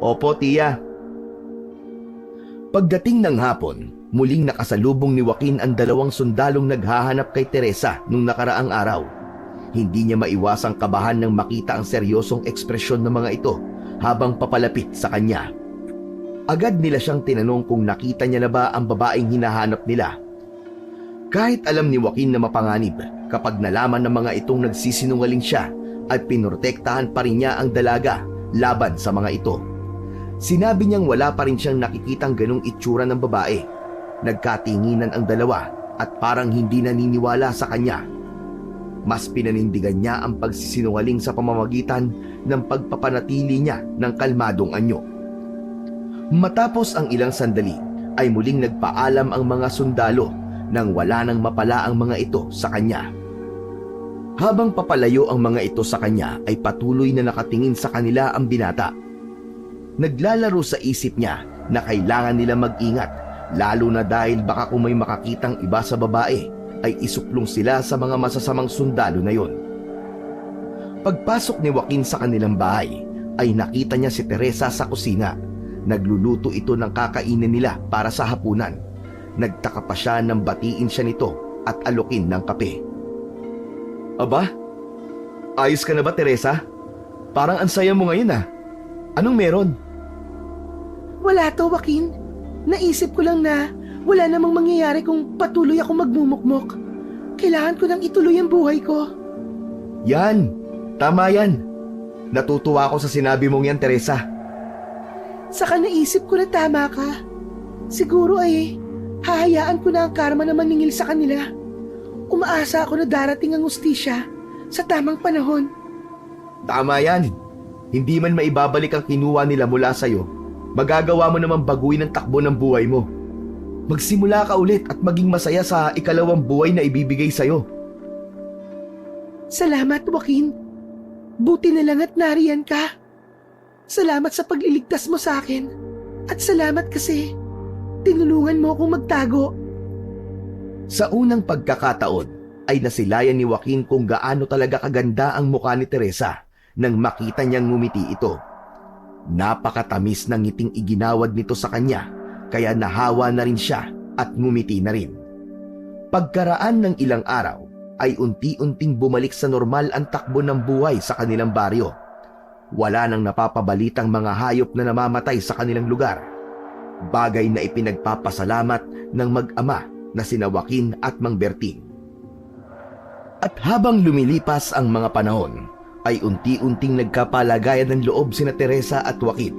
Opo, tiya. Pagdating ng hapon, muling nakasalubong ni Joaquin ang dalawang sundalong naghahanap kay Teresa nung nakaraang araw. Hindi niya maiwasang kabahan nang makita ang seryosong ekspresyon ng mga ito habang papalapit sa kanya. Agad nila siyang tinanong kung nakita niya na ba ang babaeng hinahanap nila. Kahit alam ni Joaquin na mapanganib kapag nalaman ng mga itong nagsisinungaling siya, ay pinrotektahan pa rin niya ang dalaga laban sa mga ito. Sinabi niyang wala pa rin siyang nakikitang ganung itsura ng babae. Nagkatinginan ang dalawa at parang hindi naniniwala sa kanya. Mas pinanindigan niya ang pagsisinungaling sa pamamagitan ng pagpapanatili niya ng kalmadong anyo. Matapos ang ilang sandali ay muling nagpaalam ang mga sundalo nang wala nang mapala ang mga ito sa kanya. Habang papalayo ang mga ito sa kanya ay patuloy na nakatingin sa kanila ang binata. Naglalaro sa isip niya na kailangan nila mag-ingat, lalo na dahil baka kung may makakitang iba sa babae ay isuplong sila sa mga masasamang sundalo na yon. Pagpasok ni Joaquin sa kanilang bahay ay nakita niya si Teresa sa kusina. Nagluluto ito ng kakainin nila para sa hapunan. Nagtaka pa siya nang batiin siya nito at alokin ng kape. Aba, ayos ka na ba, Teresa? Parang ang saya mo ngayon Anong meron? Wala to, Joaquin. Naisip ko lang na wala namang mangyayari kung patuloy ako magmumukmok. Kailangan ko nang ituloy ang buhay ko. Yan, tama yan. Natutuwa ako sa sinabi mong yan, Teresa. Saka naisip ko na tama ka. Siguro hahayaan ko na ang karma na maningil sa kanila. Umaasa ako na darating ang hustisya sa tamang panahon. Tama yan. Hindi man maibabalik ang kinuha nila mula sa'yo, magagawa mo naman baguhin ang takbo ng buhay mo. Magsimula ka ulit at maging masaya sa ikalawang buhay na ibibigay sa'yo. Salamat, Joaquin. Buti na lang at nariyan ka. Salamat sa pagliligtas mo sa akin. At salamat kasi tinulungan mo akong magtago. Sa unang pagkakataon ay nasilayan ni Joaquin kung gaano talaga kaganda ang mukha ni Teresa nang makita niyang ngumiti ito. Napakatamis ng ngiting iginawad nito sa kanya kaya nahawa na rin siya at ngumiti na rin. Pagkaraan ng ilang araw ay unti-unting bumalik sa normal ang takbo ng buhay sa kanilang baryo. Wala nang napapabalitang mga hayop na namamatay sa kanilang lugar. Bagay na ipinagpapasalamat ng mag-ama na sina Joaquin at Mang Berting. At habang lumilipas ang mga panahon, ay unti-unting nagkapalagayan ng loob sina Teresa at Joaquin.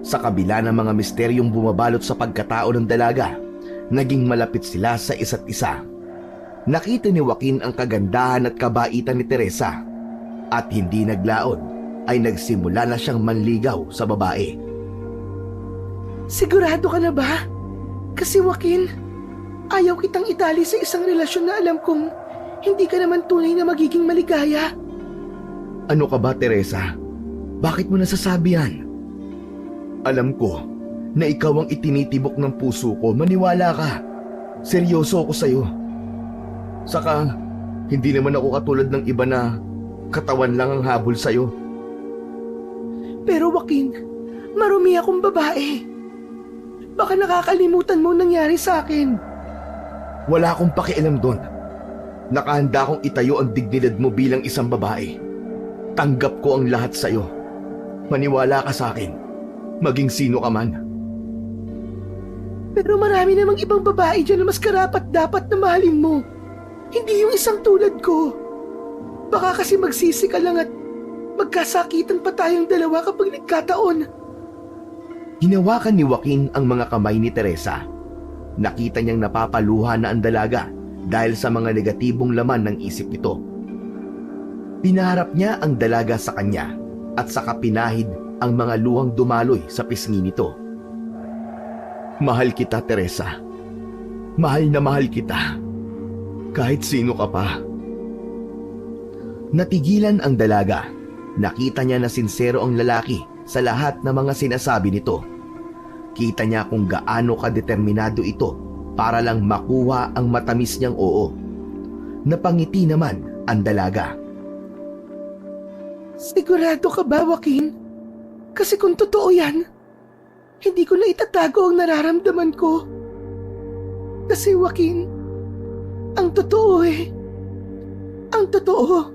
Sa kabila ng mga misteryong bumabalot sa pagkatao ng dalaga, naging malapit sila sa isa't isa. Nakita ni Joaquin ang kagandahan at kabaitan ni Teresa, at hindi naglaon ay nagsimula na siyang manligaw sa babae. Sigurado ka na ba? Kasi Joaquin, ayaw kitang itali sa isang relasyon na alam kong hindi ka naman tunay na magiging maligaya. Ano ka ba, Teresa? Bakit mo nasasabi yan? Alam ko na ikaw ang itinitibok ng puso ko. Maniwala ka. Seryoso ako sa'yo. Saka, hindi naman ako katulad ng iba na katawan lang ang habol sa'yo. Pero Joaquin, marumi akong babae. Baka nakakalimutan mo nangyari sa akin. Wala akong pakialam doon. Nakahanda akong itayo ang dignidad mo bilang isang babae. Tanggap ko ang lahat sa'yo. Maniwala ka sa akin, maging sino ka man. Pero marami namang ibang babae dyan na mas karapat-dapat na mahalin mo. Hindi yung isang tulad ko. Baka kasi magsisi ka lang at magkasakitan pa tayong dalawa kapag nagkataon. Hinawakan ni Joaquin ang mga kamay ni Teresa. Nakita niyang napapaluha na ang dalaga dahil sa mga negatibong laman ng isip nito. Pinaharap niya ang dalaga sa kanya at saka pinahid ang mga luhang dumaloy sa pisngi nito. Mahal kita, Teresa. Mahal na mahal kita. Kahit sino ka pa. Natigilan ang dalaga. Nakita niya na sinsero ang lalaki sa lahat ng mga sinasabi nito. Kita niya kung gaano kadeterminado ito para lang makuha ang matamis niyang oo. Napangiti naman ang dalaga. Sigurado ka ba, Joaquin? Kasi kung totoo yan, hindi ko na itatago ang nararamdaman ko. Kasi Joaquin, ang totoo ang totoo,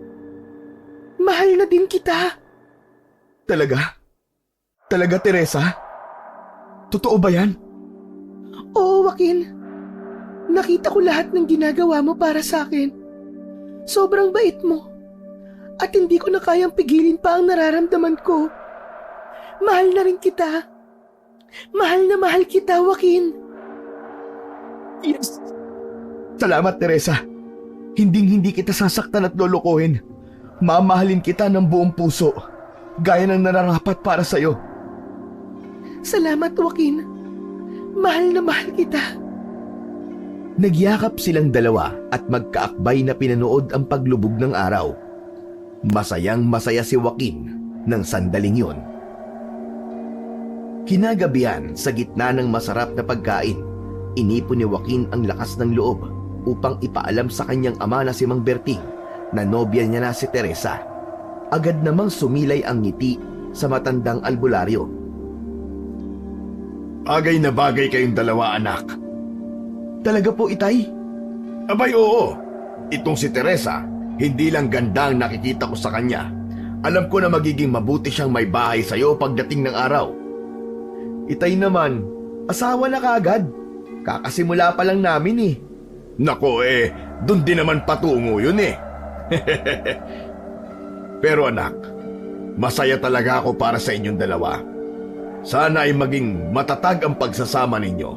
mahal na din kita. Talaga? Talaga, Teresa? Totoo ba yan? Oo, Joaquin. Nakita ko lahat ng ginagawa mo para sa akin. Sobrang bait mo. At hindi ko na kayang pigilin pa ang nararamdaman ko. Mahal na rin kita. Mahal na mahal kita, Joaquin. Yes! Salamat, Teresa. Hinding-hindi kita sasaktan at lolokohin. Mamahalin kita ng buong puso, gaya ng nararapat para sa'yo. Salamat, Joaquin. Mahal na mahal kita. Nagyakap silang dalawa at magkaakbay na pinanood ang paglubog ng araw. Masayang masaya si Joaquin ng sandaling yun. Kinagabihan, sa gitna ng masarap na pagkain, inipon ni Joaquin ang lakas ng loob upang ipaalam sa kanyang ama na si Mang Berting na nobya niya na si Teresa. Agad namang sumilay ang ngiti sa matandang albularyo. Bagay na bagay kayong dalawa, anak. Talaga po, Itay? Abay, oo. Itong si Teresa, hindi lang ganda ang nakikita ko sa kanya. Alam ko na magiging mabuti siyang may bahay sa'yo pagdating ng araw. Itay naman, asawa na kaagad. Kakasimula pa lang namin eh. Nako dun din naman patungo yun eh. Pero anak, masaya talaga ako para sa inyong dalawa. Sana ay maging matatag ang pagsasama ninyo.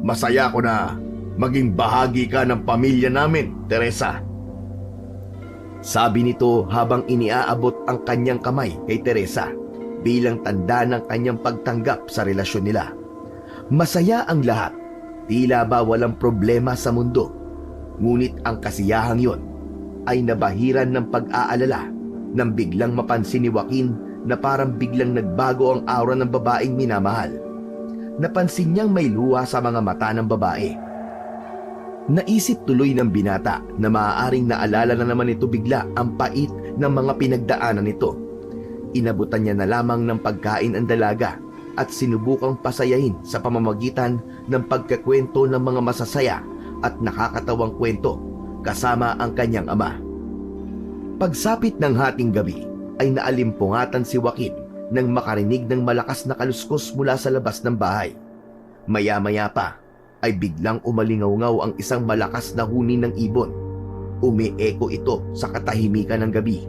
Masaya ako na maging bahagi ka ng pamilya namin, Teresa. Sabi nito habang iniaabot ang kanyang kamay kay Teresa bilang tanda ng kanyang pagtanggap sa relasyon nila. Masaya ang lahat, tila ba walang problema sa mundo. Ngunit ang kasiyahang yon ay nabahiran ng pag-aalala nang biglang mapansin ni Joaquin na parang biglang nagbago ang aura ng babaeng minamahal. Napansin niyang may luha sa mga mata ng babae. Naisip tuloy ng binata na maaaring naalala na naman ito bigla ang pait ng mga pinagdaanan nito. Inabutan niya na lamang ng pagkain ang dalaga at sinubukang pasayahin sa pamamagitan ng pagkakwento ng mga masasaya at nakakatawang kwento, kasama ang kanyang ama. Pagsapit ng hating gabi ay naalimpungatan si Joaquin nang makarinig ng malakas na kaluskos mula sa labas ng bahay. Maya-maya pa ay biglang umalingaw-ngaw ang isang malakas na huni ng ibon. Umieko ito sa katahimikan ng gabi.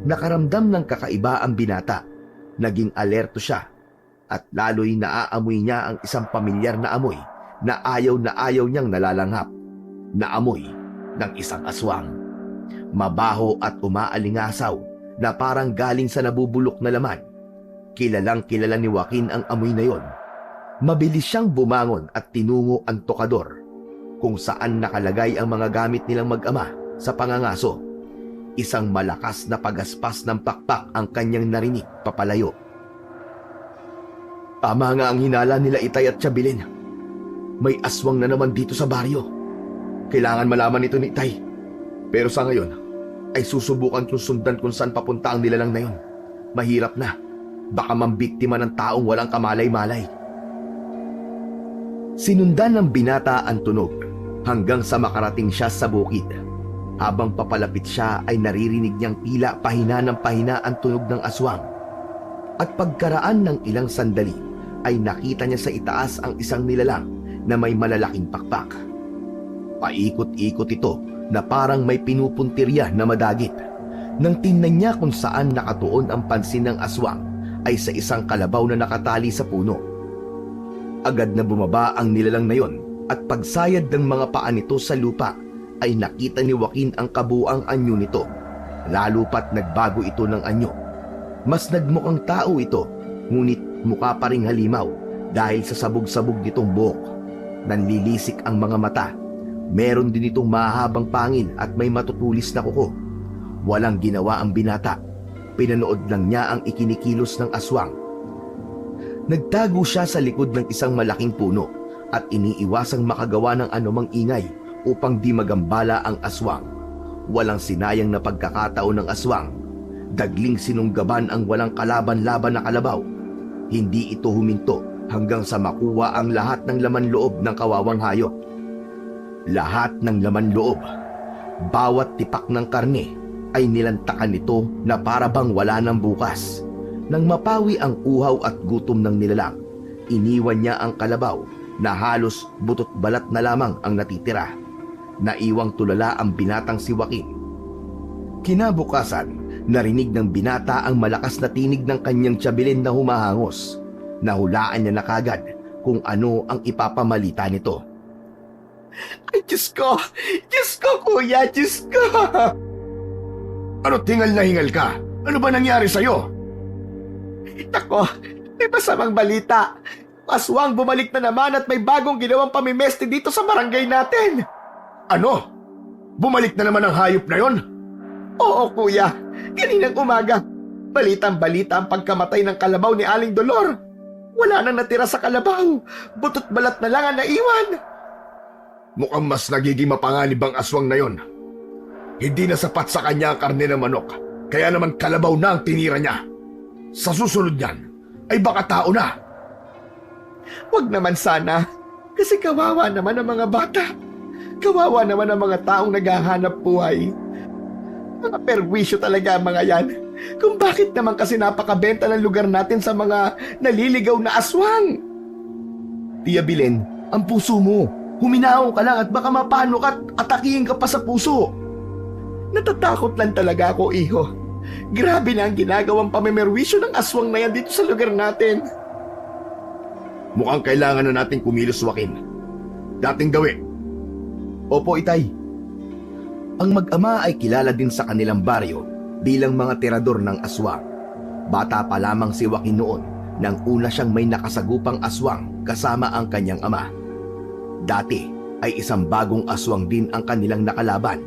Nakaramdam ng kakaiba ang binata. Naging alerto siya at lalo'y naaamoy niya ang isang pamilyar na amoy na ayaw niyang nalalanghap. Na amoy ng isang aswang. Mabaho at umaalingasaw na parang galing sa nabubulok na laman. Kilalang kilala ni Joaquin ang amoy na yon. Mabilis siyang bumangon at tinungo ang tokador kung saan nakalagay ang mga gamit nilang mag-ama sa pangangaso. Isang malakas na pagaspas ng pakpak ang kanyang narinig papalayo. Tama nga ang hinala nila Itay at Siabilin. May aswang na naman dito sa baryo. Kailangan malaman ito ni Itay. Pero sa ngayon ay susubukan kong sundan kung saan papunta ang nilalang na yon. Mahirap na. Baka mambiktima ng taong walang kamalay-malay. Sinundan ng binata ang tunog hanggang sa makarating siya sa bukid. Habang papalapit siya ay naririnig niyang tila pahina ng pahina ang tunog ng aswang. At pagkaraan ng ilang sandali ay nakita niya sa itaas ang isang nilalang na may malalaking pakpak. Paikot-ikot ito na parang may pinupuntirya na madagit. Nang tingnan niya kung saan nakatuon ang pansin ng aswang ay sa isang kalabaw na nakatali sa puno. Agad na bumaba ang nilalang na yon at pagsayad ng mga paa nito sa lupa ay nakita ni Joaquin ang kabuang anyo nito. Lalo pat nagbago ito ng anyo. Mas nagmukhang tao ito, ngunit mukha pa ring halimaw dahil sa sabog-sabog nitong buhok. Nanlilisik ang mga mata. Meron din itong mahabang pangil at may matutulis na kuko. Walang ginawa ang binata. Pinanood lang niya ang ikinikilos ng aswang. Nagtago siya sa likod ng isang malaking puno at iniiwasang makagawa ng anumang ingay upang di magambala ang aswang. Walang sinayang na pagkakataon ng aswang. Dagling sinunggaban ang walang kalaban-laban na kalabaw. Hindi ito huminto hanggang sa makuha ang lahat ng laman loob ng kawawang hayop. Lahat ng laman loob. Bawat tipak ng karne ay nilantakan nito na para bang wala ng bukas. Nang mapawi ang uhaw at gutom ng nilalang, iniwan niya ang kalabaw na halos butot balat na lamang ang natitira. Naiwang tulala ang binatang si Joaquin. Kinabukasan, narinig ng binata ang malakas na tinig ng kanyang Siabilin na humahangos. Nahulaan niya na kagad kung ano ang ipapamalita nito. Ay, Diyos ko! Diyos ko, kuya! Diyos ko! Ano tingal na hingal ka? Ano ba nangyari sa'yo? Nako, may masamang balita. Aswang bumalik na naman at may bagong ginawang pamimeste dito sa barangay natin. Ano? Bumalik na naman ang hayop na yon? Oo, kuya. Kaninang umaga, balitang-balita ang pagkamatay ng kalabaw ni Aling Dolor. Wala nang natira sa kalabaw. Butot balat na lang ang naiwan. Mukhang mas nagiging mapanganib ang aswang na yon. Hindi na sapat sa kanya ang karne ng manok, kaya naman kalabaw na ang tinira niya. Sa susunod niyan, ay baka tao na. Huwag naman sana, kasi kawawa naman ang mga bata. Kawawa naman ang mga taong naghahanap buhay. Mga perwisyo talaga ang mga yan. Kung bakit naman kasi napakabenta ng lugar natin sa mga naliligaw na aswang. Tia Bilen, ang puso mo. Huminaw ka lang at baka mapano ka at atakihin ka pa sa puso. Natatakot lang talaga ako, iho. Grabe na ang ginagawang pamimerwisyo ng aswang na yan dito sa lugar natin. Mukhang kailangan na nating kumilos, Joaquin. Dating gawi. Opo, Itay. Ang mag-ama ay kilala din sa kanilang baryo bilang mga tirador ng aswang. Bata pa lamang si Joaquin noon nang una siyang may nakasagupang aswang kasama ang kanyang ama. Dati ay isang bagong aswang din ang kanilang nakalaban.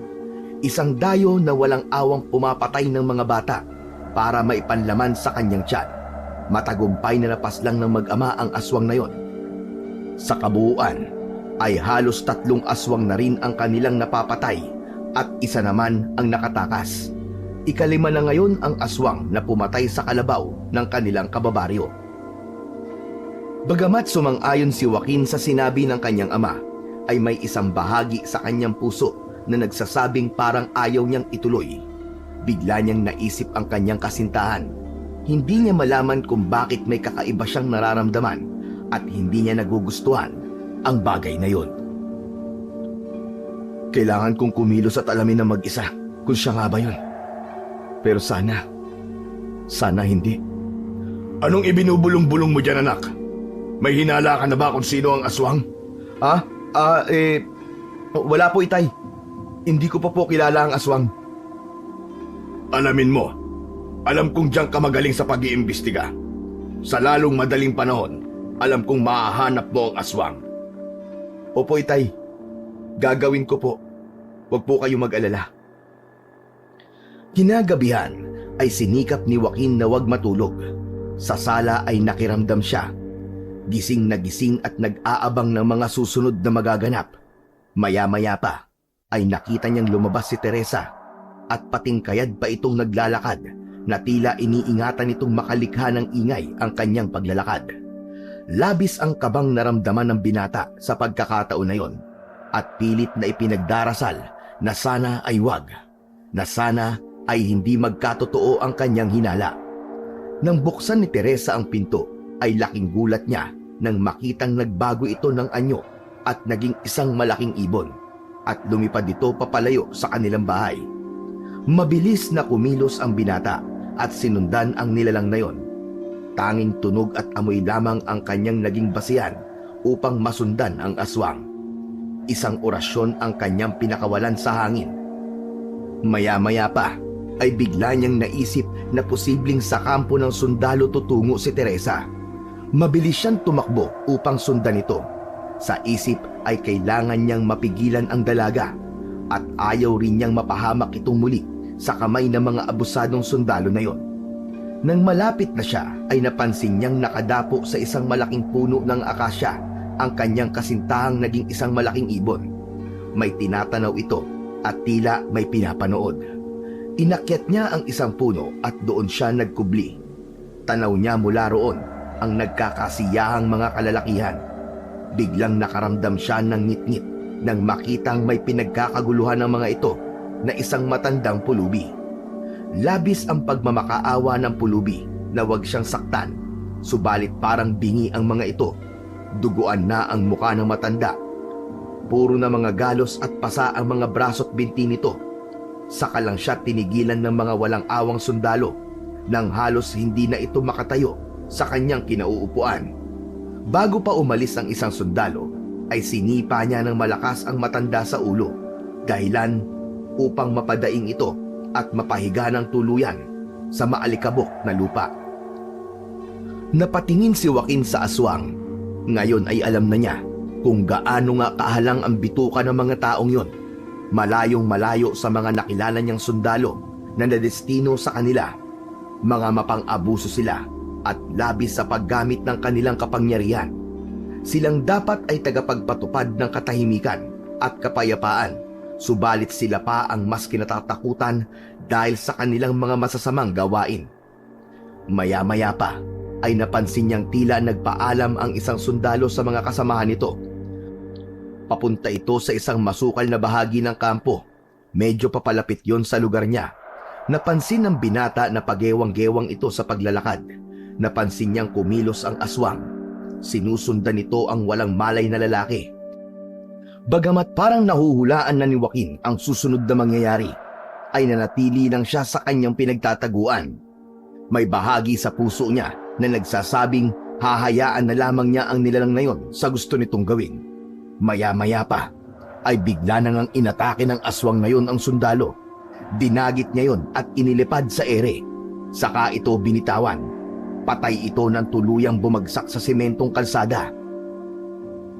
Isang dayo na walang awang pumapatay ng mga bata para maipanlaman sa kanyang tiyan. Matagumpay na napaslang ng mag-ama ang aswang na yon. Sa kabuuan ay halos 3 aswang na rin ang kanilang napapatay at isa naman ang nakatakas. Ika-5 na ngayon ang aswang na pumatay sa kalabaw ng kanilang kababaryo. Bagamat sumang-ayon si Joaquin sa sinabi ng kanyang ama, ay may isang bahagi sa kanyang puso na nagsasabing parang ayaw niyang ituloy. Bigla niyang naisip ang kanyang kasintahan. Hindi niya malaman kung bakit may kakaiba siyang nararamdaman at hindi niya nagugustuhan ang bagay na yon. Kailangan kong kumilos at alamin na mag-isa kung siya nga ba yun. Pero sana hindi. Anong ibinubulong-bulong mo dyan, anak? May hinala ka na ba kung sino ang aswang? Wala po, Itay. Hindi ko pa po kilala ang aswang. Alamin mo, alam kong diyan ka magaling sa pag-iimbestiga. Sa lalong madaling panahon, alam kong mahahanap mo ang aswang. Opo, Itay. Gagawin ko po. Huwag po kayong mag-alala. Kinagabihan ay sinikap ni Joaquin na huwag matulog. Sa sala ay nakiramdam siya. Gising na gising at nag-aabang ng mga susunod na magaganap. Maya-maya pa ay nakita niyang lumabas si Teresa at patingkayad pa itong naglalakad na tila iniingatan nitong makalikha ng ingay ang kanyang paglalakad. Labis ang kabang naramdaman ng binata sa pagkakataon na yon at pilit na ipinagdarasal na sana ay wag, na sana ay hindi magkatotoo ang kanyang hinala. Nang buksan ni Teresa ang pinto ay laking gulat niya nang makitang nagbago ito ng anyo at naging isang malaking ibon at lumipad ito papalayo sa kanilang bahay. Mabilis na kumilos ang binata at sinundan ang nilalang na yon. Tanging tunog at amoy lamang ang kanyang naging basihan upang masundan ang aswang. Isang orasyon ang kanyang pinakawalan sa hangin. Maya-maya pa ay bigla niyang naisip na posibleng sa kampo ng sundalo tutungo si Teresa. Mabilis siyang tumakbo upang sundan ito. Sa isip ay kailangan niyang mapigilan ang dalaga at ayaw rin niyang mapahamak itong muli sa kamay ng mga abusadong sundalo na yon. Nang malapit na siya ay napansin niyang nakadapo sa isang malaking puno ng akasya ang kanyang kasintahang naging isang malaking ibon. May tinatanaw ito at tila may pinapanood. Inakyat niya ang isang puno at doon siya nagkubli. Tanaw niya mula roon ang nagkakasiyahang mga kalalakihan. Biglang nakaramdam siya ng ngit-ngit nang makitang may pinagkakaguluhan ng mga ito na isang matandang pulubi. Labis ang pagmamakaawa ng pulubi na wag siyang saktan, subalit parang bingi ang mga ito. Duguan na ang muka ng matanda. Puro na mga galos at pasa ang mga braso't binti nito. Saka lang siya tinigilan ng mga walang awang sundalo nang halos hindi na ito makatayo sa kanyang kinauupuan. Bago pa umalis ang isang sundalo, ay sinipa niya ng malakas ang matanda sa ulo, dahilan upang mapadaing ito at mapahiga ng tuluyan sa maalikabok na lupa. Napatingin si Joaquin sa aswang. Ngayon ay alam na niya kung gaano nga kahalang ang bituka ng mga taong yon. Malayong malayo sa mga nakilala niyang sundalo na nadestino sa kanila. Mga mapang-abuso sila at labis sa paggamit ng kanilang kapangyarihan. Silang dapat ay tagapagpatupad ng katahimikan at kapayapaan, subalit sila pa ang mas kinatatakutan dahil sa kanilang mga masasamang gawain. Maya-maya pa ay napansin niyang tila nagpaalam ang isang sundalo sa mga kasamahan nito. Papunta ito sa isang masukal na bahagi ng kampo. Medyo papalapit yon sa lugar niya. Napansin ng binata na pagewang-gewang ito sa paglalakad. Napansin niyang kumilos ang aswang. Sinusundan nito ang walang malay na lalaki. Bagamat parang nahuhulaan na ni Joaquin ang susunod na mangyayari, ay nanatili lang siya sa kanyang pinagtataguan. May bahagi sa puso niya na nagsasabing hahayaan na lamang niya ang nilalang na yon sa gusto nitong gawin. Maya-maya pa ay bigla na ngang inatake ng aswang na yon ang sundalo. Dinagit niya yon at inilipad sa ere. Saka ito binitawan. Patay ito ng tuluyang bumagsak sa sementong kalsada.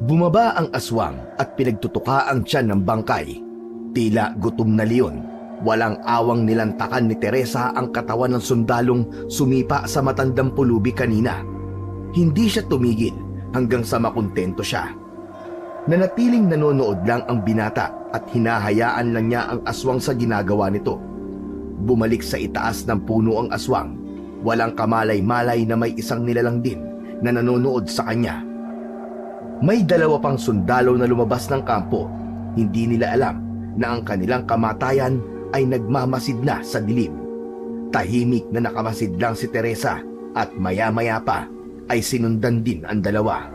Bumaba ang aswang at pinagtutuka ang tiyan ng bangkay. Tila gutom na leon. Walang awang nilantakan ni Teresa ang katawan ng sundalong sumipa sa matandang pulubi kanina. Hindi siya tumigil hanggang sa makontento siya. Nanatiling nanonood lang ang binata at hinahayaan lang niya ang aswang sa ginagawa nito. Bumalik sa itaas ng puno ang aswang. Walang kamalay-malay na may isang nilalang din na nanonood sa kanya. May dalawa pang sundalo na lumabas ng kampo. Hindi nila alam na ang kanilang kamatayan ay nagmamasid na sa dilim. Tahimik na nakamasid lang si Teresa at maya-maya pa ay sinundan din ang dalawa.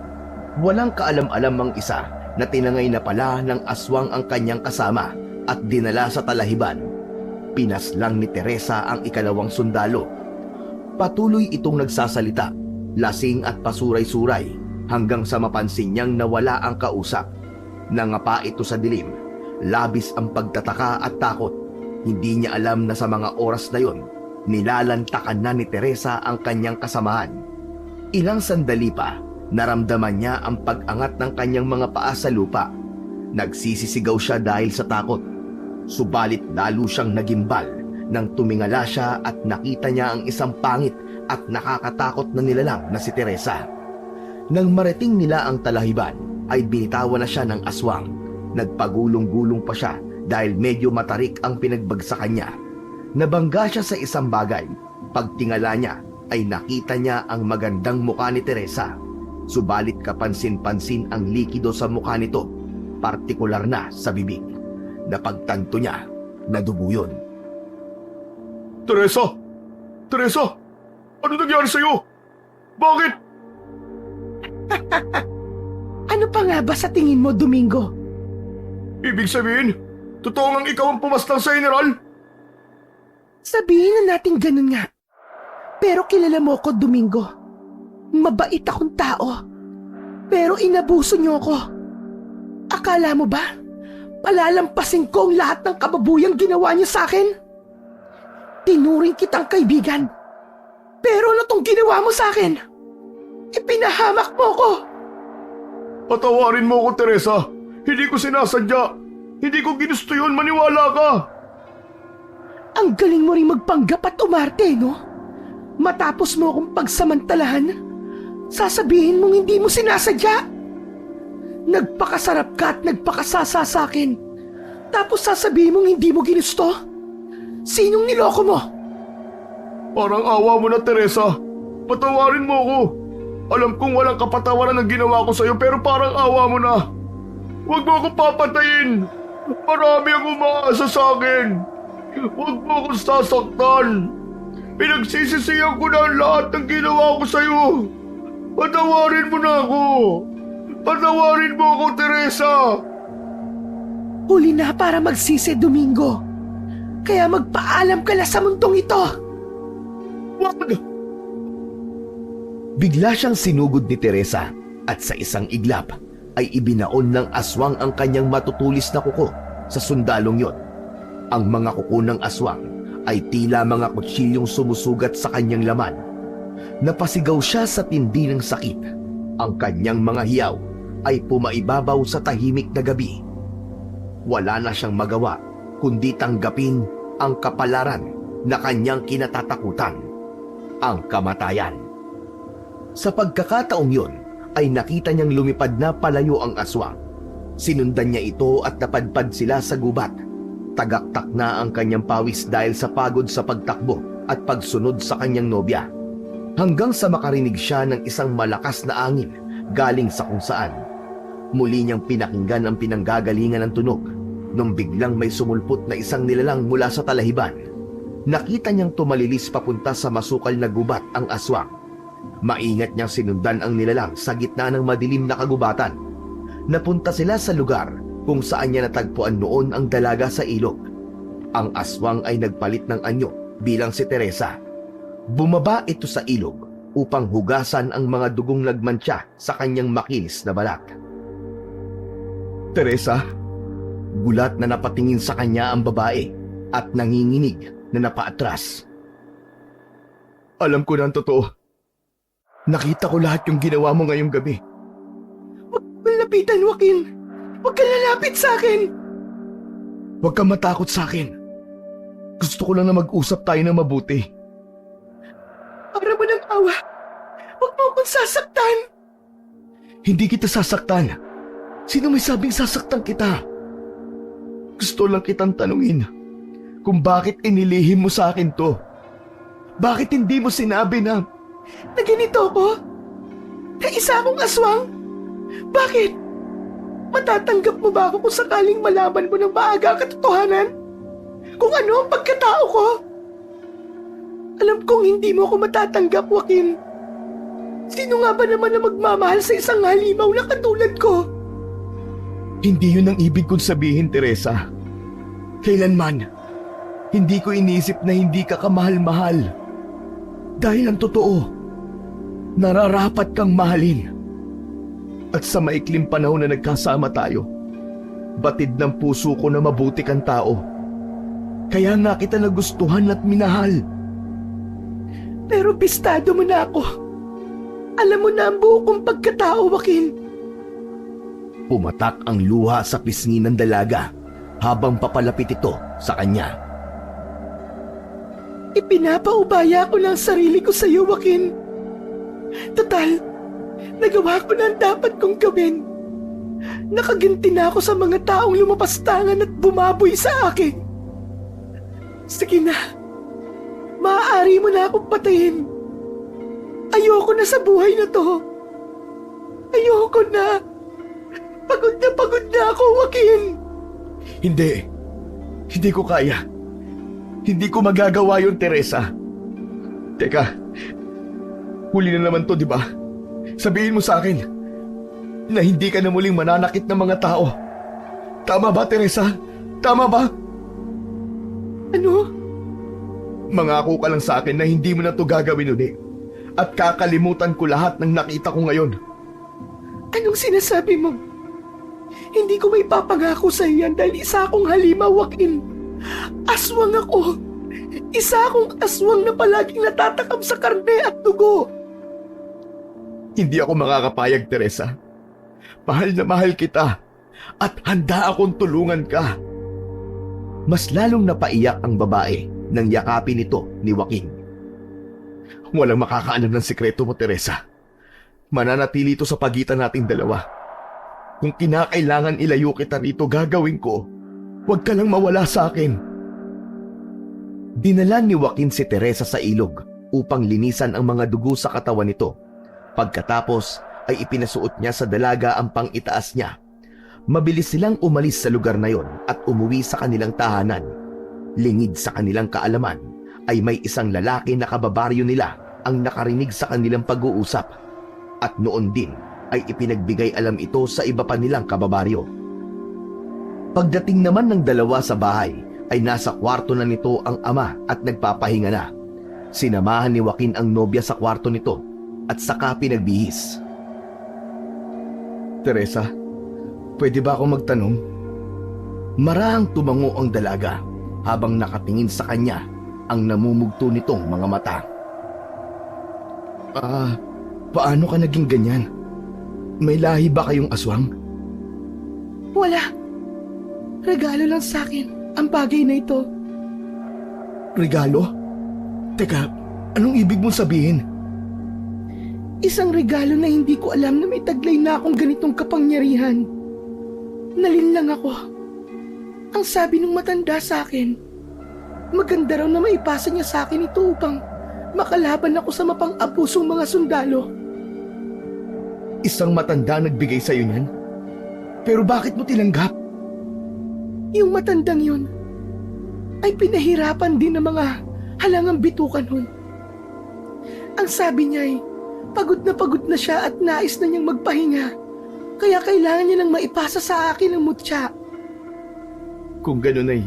Walang kaalam-alam ang isa na tinangay na pala ng aswang ang kanyang kasama at dinala sa talahiban. Pinaslang ni Teresa ang ikalawang sundalo. Patuloy itong nagsasalita, lasing at pasuray-suray hanggang sa mapansin niyang nawala ang kausap. Nangapa ito sa dilim, labis ang pagtataka at takot. Hindi niya alam na sa mga oras na yon, nilalantakan na ni Teresa ang kanyang kasamahan. Ilang sandali pa, naramdaman niya ang pag-angat ng kanyang mga paa sa lupa. Nagsisisigaw siya dahil sa takot. Subalit lalo siyang nagimbal nang tumingala siya at nakita niya ang isang pangit at nakakatakot na nilalang na si Teresa. Nang marating nila ang talahiban, ay binitawan na siya ng aswang. Nagpagulong-gulong pa siya dahil medyo matarik ang pinagbagsakan niya. Nabangga siya sa isang bagay. Pagtingala niya ay nakita niya ang magandang mukha ni Teresa. Subalit kapansin-pansin ang likido sa mukha nito, partikular na sa bibig. Napagtanto niya na dugo yun. Teresa! Teresa! Ano nangyari sa'yo? Bakit? Ano pa nga ba sa tingin mo, Domingo? Ibig sabihin, totoo ngang ikaw ang pumaslang sa General? Sabihin na natin ganun nga. Pero kilala mo ko, Domingo. Mabait akong tao. Pero inabuso niyo ako. Akala mo ba, palalampasin ko ang lahat ng kababuyang ginawa niyo sa akin? Tinuring kitang kaibigan. Pero ano tong ginawa mo sa akin? Ipinahamak mo ko. Patawarin mo ako, Teresa. Hindi ko sinasadya. Hindi ko ginusto yun, maniwala ka. Ang galing mo rin magpanggap at umarte, no? Matapos mo akong pagsamantalahan, sasabihin mong hindi mo sinasadya. Nagpakasarap ka at nagpakasasa sa akin. Tapos sasabihin mong hindi mo ginusto. Sinong niloko mo? Parang awa mo na, Teresa. Patawarin mo ako. Alam kong walang kapatawaran ang ginawa ko sa'yo pero parang awa mo na. Huwag mo akong papatayin. Marami ang umaasa sa akin. Huwag mo akong sasaktan. Pinagsisisihan ko na ang lahat ng ginawa ko sa'yo. Patawarin mo na ako. Patawarin mo ako, Teresa. Huli na para magsisi, Domingo. Kaya magpaalam ka na sa mundong ito. Wag! Bigla siyang sinugod ni Teresa at sa isang iglap ay ibinaon ng aswang ang kanyang matutulis na kuko sa sundalong yon. Ang mga kuko ng aswang ay tila mga kutsilyong sumusugat sa kanyang laman. Napasigaw siya sa tindi ng sakit. Ang kanyang mga hiyaw ay pumaibabaw sa tahimik na gabi. Wala na siyang magawa kundi tanggapin ang kapalaran na kanyang kinatatakutan, ang kamatayan. Sa pagkakataong yon, ay nakita niyang lumipad na palayo ang aswang. Sinundan niya ito at napadpad sila sa gubat. Tagaktak na ang kanyang pawis dahil sa pagod sa pagtakbo at pagsunod sa kanyang nobya. Hanggang sa makarinig siya ng isang malakas na angin galing sa kung saan. Muli niyang pinakinggan ang pinanggagalingan ng tunog nung biglang may sumulpot na isang nilalang mula sa talahiban. Nakita niyang tumalilis papunta sa masukal na gubat ang aswang. Maingat niyang sinundan ang nilalang sa gitna ng madilim na kagubatan. Napunta sila sa lugar kung saan niya natagpuan noon ang dalaga sa ilog. Ang aswang ay nagpalit ng anyo bilang si Teresa. Bumaba ito sa ilog upang hugasan ang mga dugong nagmantsa sa kanyang makinis na balat. Teresa, gulat na napatingin sa kanya ang babae at nanginginig na napaatras. Alam ko na ang totoo. Nakita ko lahat yung ginawa mo ngayong gabi. Huwag kang lapitan, Joaquin. Huwag kang lalapit sa akin. Huwag kang matakot sa akin. Gusto ko lang na mag-usap tayo ng mabuti. Para mo ng awa. Huwag mo akong sasaktan. Hindi kita sasaktan. Sino may sabing sasaktan kita? Gusto lang kitang tanungin kung bakit inilihim mo sa akin to. Bakit hindi mo sinabi na Na ganito ko? Na isa akong aswang? Bakit? Matatanggap mo ba ako kung sakaling malaman mo ng maaga ang katotohanan? Kung ano ang pagkatao ko? Alam kong hindi mo ako matatanggap, Joaquin. Sino nga ba naman na magmamahal sa isang halimaw na katulad ko? Hindi yun ang ibig kong sabihin, Teresa. Kailanman, hindi ko iniisip na hindi ka kamahal-mahal. Dahil ang totoo, nararapat kang mahalin. At sa maikling panahon na nagkasama tayo, batid ng puso ko na mabuti kang tao. Kaya nga kita nagustuhan at minahal. Pero pistado mo na ako. Alam mo na ang buo kong pagkatao, Joaquin. Pumatak ang luha sa pisngi ng dalaga habang papalapit ito sa kanya. Ipinapaubaya ko na ang sarili ko sa iyo, Joaquin. Total, nagawa ko na ang dapat kong gawin. Nakaginti na ako sa mga taong lumapastangan at bumaboy sa akin. Sige na, maaari mo na akong patayin. Ayoko na sa buhay na to. Ayoko na. Pagod na ako, Joaquin. Hindi ko kaya. Hindi ko magagawa yun, Teresa. Teka, huli na naman to, di ba? Sabihin mo sa akin na hindi ka na muling mananakit ng mga tao. Tama ba, Teresa? Tama ba? Ano? Mangako ka lang sa akin na hindi mo na to gagawin ulit. At kakalimutan ko lahat ng nakita ko ngayon. Anong sinasabi mo? Hindi ko may papangako sa iyan dahil isa akong halimaw, Joaquin. Aswang ako. Isa akong aswang na palaging natatakam sa karne at dugo. Hindi ako makakapayag, Teresa. Mahal na mahal kita at handa akong tulungan ka. Mas lalong napaiyak ang babae nang yakapin ito ni Joaquin. Walang makakaalam ng sikreto mo, Teresa. Mananatili ito sa pagitan nating dalawa. Kung kinakailangan ilayo kita rito, gagawin ko. Huwag ka lang mawala sa akin. Dinala ni Joaquin si Teresa sa ilog upang linisan ang mga dugo sa katawan nito. Pagkatapos ay ipinasuot niya sa dalaga ang pang-itaas niya. Mabilis silang umalis sa lugar na yon at umuwi sa kanilang tahanan. Lingid sa kanilang kaalaman ay may isang lalaki na kababaryo nila ang nakarinig sa kanilang pag-uusap. At noon din ay ipinagbigay alam ito sa iba pa nilang kababaryo. Pagdating naman ng dalawa sa bahay ay nasa kwarto na nito ang ama at nagpapahinga na. Sinamahan ni Joaquin ang nobya sa kwarto nito at saka pinagbihis. Teresa, pwede ba akong magtanong? Marahang tumango ang dalaga habang nakatingin sa kanya ang namumugto nitong mga mata. Paano ka naging ganyan? May lahi ba kayong aswang? Wala. Regalo lang sa akin ang bagay na ito. Regalo? Teka, anong ibig mong sabihin? Isang regalo na hindi ko alam na may taglay na akong ganitong kapangyarihan. Nalinlang ako. Ang sabi ng matanda sa akin, maganda raw na maipasa niya sa akin ito upang makalaban ako sa mapang-abusong mga sundalo. Isang matanda nagbigay sa'yo niyan? Pero bakit mo tinanggap? Yung matandang yun ay pinahirapan din ng mga halangang bitukan hun. Ang sabi niya ay pagod na siya at nais na niyang magpahinga. Kaya kailangan niya nang maipasa sa akin ang mutya. Kung gano'n ay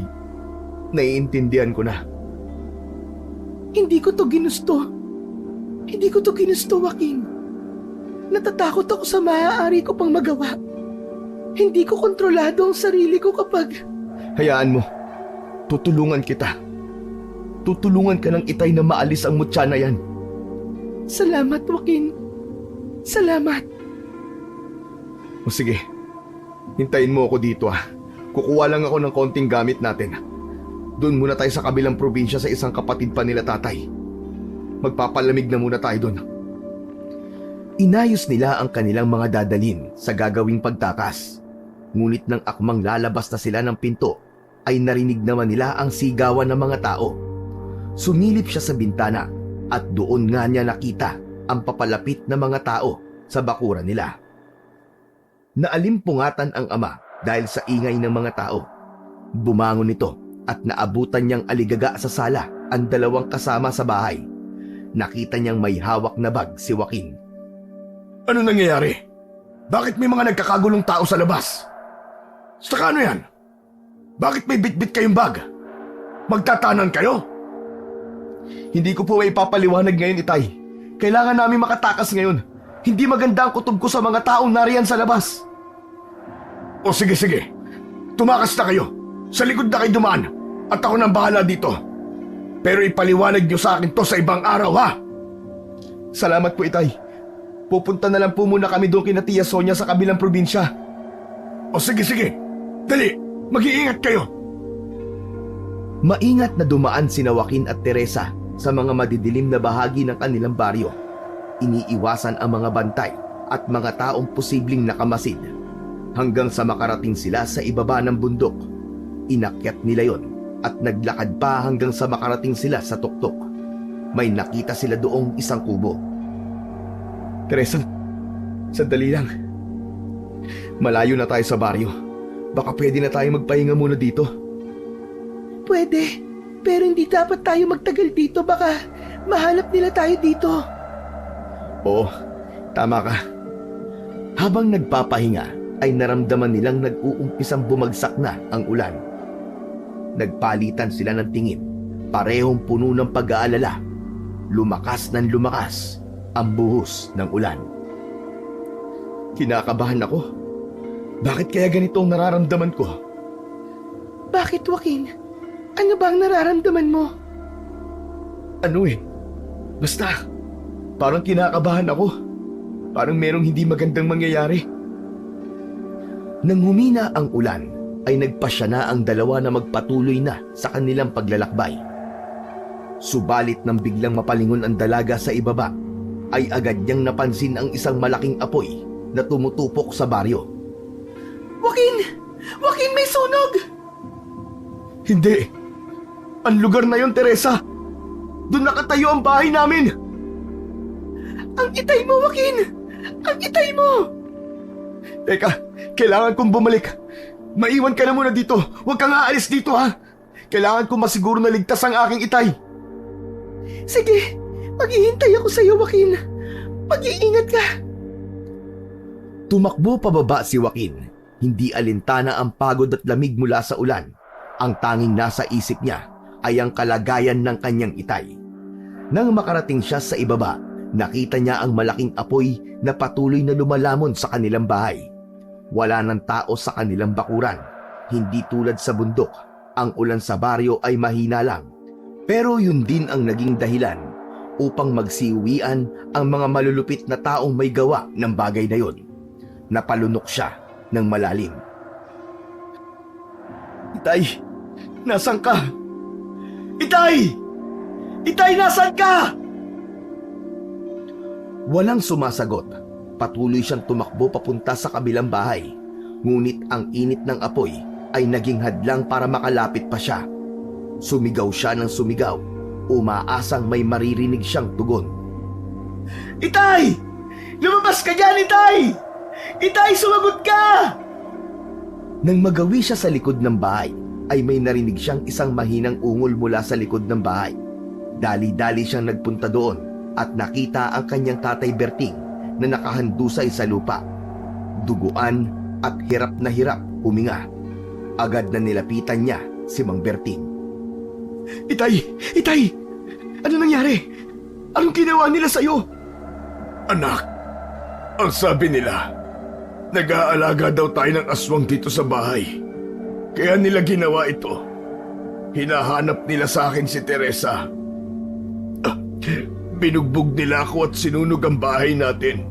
naiintindihan ko na. Hindi ko to ginusto. Hindi ko to ginusto, Joaquin. Natatakot ako sa maaari ko pang magawa. Hindi ko kontrolado ang sarili ko kapag... Hayaan mo. Tutulungan kita. Tutulungan ka ng itay na maalis ang mutya na yan. Salamat, Joaquin. Salamat. O sige, hintayin mo ako dito Kukuha lang ako ng konting gamit natin. Doon muna tayo sa kabilang probinsya sa isang kapatid pa nila tatay. Magpapalamig na muna tayo doon. Inayos nila ang kanilang mga dadalhin sa gagawing pagtakas. Ngunit nang akmang lalabas na sila ng pinto, ay narinig naman nila ang sigawan ng mga tao. Sumilip siya sa bintana at doon nga niya nakita ang papalapit na mga tao sa bakuran nila. Naalimpungatan ang ama dahil sa ingay ng mga tao. Bumangon ito at naabutan niyang aligaga sa sala ang dalawang kasama sa bahay. Nakita niyang may hawak na bag si Joaquin. Ano nangyayari? Bakit may mga nagkakagulong tao sa labas? Saka ano yan? Bakit may bitbit kayong bag? Magtatanan kayo? Hindi ko po may papaliwanag ngayon, Itay. Kailangan namin makatakas ngayon. Hindi maganda ang kutob ko sa mga taong nariyan sa labas. O sige. Tumakas na kayo. Sa likod na kayo dumaan. At ako nang bahala dito. Pero ipaliwanag niyo sa akin to sa ibang araw, ha? Salamat po, Itay. Pupunta na lang po muna kami doon kina Tia Sonia sa kabilang probinsya. O sige. Dali, mag-iingat kayo. Maingat na dumaan sina Joaquin at Teresa sa mga madidilim na bahagi ng kanilang baryo. Iniiwasan ang mga bantay at mga taong posibleng nakamasid. Hanggang sa makarating sila sa ibaba ng bundok. Inakyat nila yon at naglakad pa hanggang sa makarating sila sa tuktok. May nakita sila doong isang kubo. Teresa, sandali lang. Malayo na tayo sa baryo. Baka pwede na tayo magpahinga muna dito. Pwede, pero hindi dapat tayo magtagal dito. Baka mahanap nila tayo dito. Oo, tama ka. Habang nagpapahinga, ay naramdaman nilang nag-uumpisang bumagsak na ang ulan. Nagpalitan sila ng tingin, parehong puno ng pag-aalala. Lumakas ng lumakas ang buhos ng ulan. Kinakabahan ako. Bakit kaya ganito ang nararamdaman ko? Bakit, Joaquin? Ano ba ang nararamdaman mo? Basta, parang kinakabahan ako. Parang merong hindi magandang mangyayari. Nang humina ang ulan, ay nagpasya na ang dalawa na magpatuloy na sa kanilang paglalakbay. Subalit nang biglang mapalingon ang dalaga sa ibaba, ay agad niyang napansin ang isang malaking apoy na tumutupok sa baryo. Joaquin! Joaquin, may sunog! Hindi! Ang lugar na yon, Teresa! Doon nakatayo ang bahay namin! Ang itay mo, Joaquin! Ang itay mo! Teka, kailangan kong bumalik. Maiwan ka na muna dito. Huwag kang aalis dito, ha? Kailangan kong masiguro na ligtas ang aking itay. Sige, maghihintay ako sa iyo, Joaquin. Mag-iingat ka. Tumakbo pababa si Joaquin. Hindi alintana ang pagod at lamig mula sa ulan. Ang tanging nasa isip niya ay ang kalagayan ng kanyang itay. Nang makarating siya sa ibaba, nakita niya ang malaking apoy na patuloy na lumalamon sa kanilang bahay. Wala ng tao sa kanilang bakuran. Hindi tulad sa bundok, ang ulan sa baryo ay mahina lang. Pero yun din ang naging dahilan upang magsiuwian ang mga malulupit na taong may gawa ng bagay na yun. Napalunok siya ng malalim. Itay, nasan ka? Itay! Itay, nasan ka? Walang sumasagot. Patuloy siyang tumakbo papunta sa kabilang bahay. Ngunit ang init ng apoy ay naging hadlang para makalapit pa siya. Sumigaw siya ng sumigaw, umaasang may maririnig siyang tugon. Itay! Lumabas ka dyan, Itay! Itay, sumagot ka! Nang magawi siya sa likod ng bahay, ay may narinig siyang isang mahinang ungol mula sa likod ng bahay. Dali-dali siyang nagpunta doon at nakita ang kanyang tatay Berting na nakahandusay sa lupa. Duguan at hirap na hirap huminga. Agad na nilapitan niya si Mang Berting. Itay! Itay! Ano nangyari? Anong ginawa nila sa'yo? Anak, ang sabi nila, nag-aalaga daw tayo ng aswang dito sa bahay. Kaya nila ginawa ito. Hinahanap nila sa akin si Teresa. Binugbog nila ako at sinunog ang bahay natin.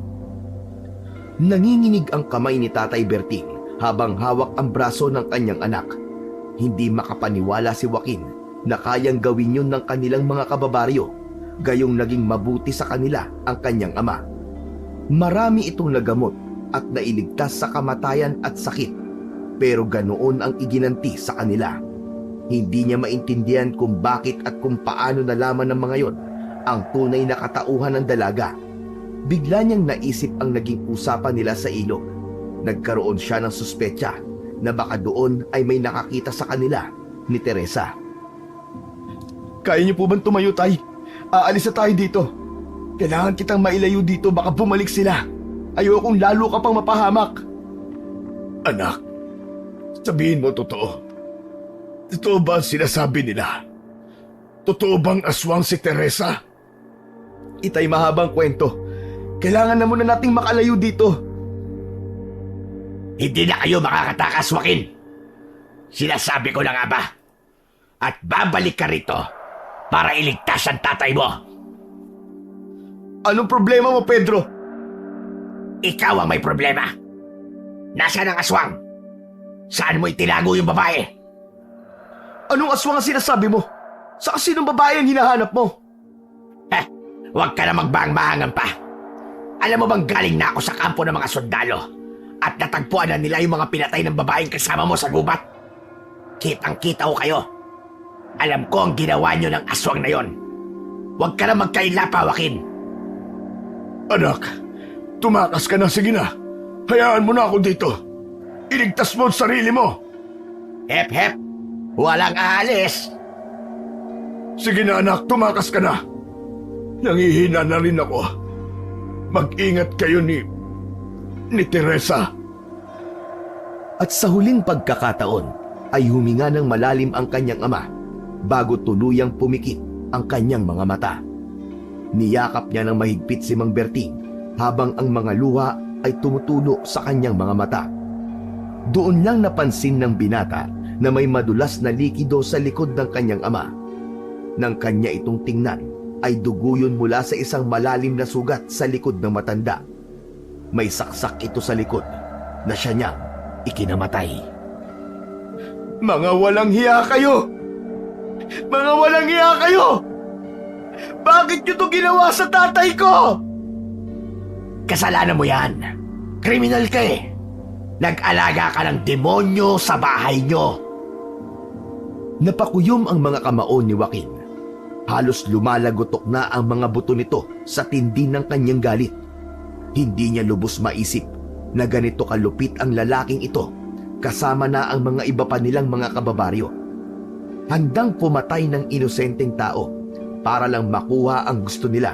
Nanginginig ang kamay ni Tatay Berting habang hawak ang braso ng kanyang anak. Hindi makapaniwala si Joaquin na kayang gawin yun ng kanilang mga kababaryo, gayong naging mabuti sa kanila ang kanyang ama. Marami itong nagamot at nailigtas sa kamatayan at sakit, pero ganoon ang iginanti sa kanila. Hindi niya maintindihan kung bakit at kung paano nalaman ng mga yon ang tunay na katauhan ng dalaga. Bigla niyang naisip ang naging usapan nila sa ilog. Nagkaroon siya ng suspecha na baka doon ay may nakakita sa kanila ni Teresa. Kaya niyo po bang tumayo, Tay? Aalis na tayo dito. Kailangan kitang mailayo dito, baka bumalik sila. Ayokong lalo ka pang mapahamak. Anak, sabihin mo totoo. Totoo ba ang sinasabi nila? Totoo bang aswang si Teresa? Itay, mahabang kwento. Kailangan na muna nating makalayo dito. Hindi na kayo makakatakas, Joaquin. Sinasabi ko na nga ba? At babalik ka rito para iligtas ang tatay mo. Anong problema mo, Pedro? Ikaw ang may problema. Nasaan ang aswang? Saan mo itinago yung babae? Anong aswang ang sinasabi mo? Sa kasinong babae ang hinahanap mo? Huwag ka na magbang-mahangan pa. Alam mo bang galing na ako sa kampo ng mga sundalo at natagpuan na nila yung mga pinatay ng babaeng kasama mo sa gubat? Kitang-kita ko kayo. Alam ko ang ginawa nyo ng aswang na yon. Huwag ka na magkaila pa, Joaquin. Anak, tumakas ka na, sige na. Hayaan mo na ako dito. Iligtas mo ang sarili mo. Hep, hep. Walang aalis. Sige na anak, tumakas ka na. Nangihina na rin ako. Mag-ingat kayo ni Teresa. At sa huling pagkakataon ay huminga ng malalim ang kanyang ama bago tuluyang pumikit ang kanyang mga mata. Niyakap niya ng mahigpit si Mang Berting habang ang mga luha ay tumutulo sa kanyang mga mata. Doon lang napansin ng binata na may madulas na likido sa likod ng kanyang ama. Nang kanya itong tingnan, ay dugo yun mula sa isang malalim na sugat sa likod ng matanda. May saksak ito sa likod na siya niyang ikinamatay. Mga walang hiya kayo! Mga walang hiya kayo! Bakit niyo to ginawa sa tatay ko? Kasalanan mo yan. Kriminal ka eh. Nag-alaga ka ng demonyo sa bahay nyo. Napakuyom ang mga kamao ni Joaquin. Halos lumalagotok na ang mga buto nito sa tindi ng kanyang galit. Hindi niya lubos maisip na ganito kalupit ang lalaking ito kasama na ang mga iba pa nilang mga kababaryo. Handang pumatay ng inosenteng tao para lang makuha ang gusto nila.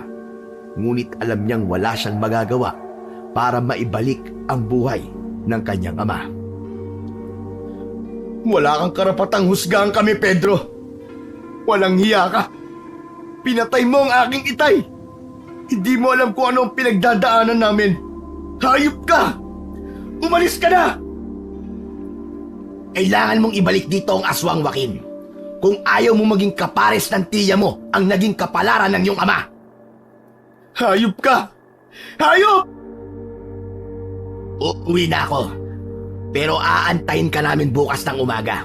Ngunit alam niyang wala siyang magagawa para maibalik ang buhay ng kanyang ama. Wala kang karapatang husgahan kami, Pedro. Walang hiya ka. Pinatay mo ang aking itay. Hindi mo alam kung ano ang pinagdadaanan namin. Hayop ka! Umalis ka na! Kailangan mong ibalik dito ang aswang, Joaquin. Kung ayaw mo maging kapares ng tiya mo ang naging kapalaran ng iyong ama. Hayop ka! Hayop! Uuwi na ako. Pero aantayin ka namin bukas ng umaga.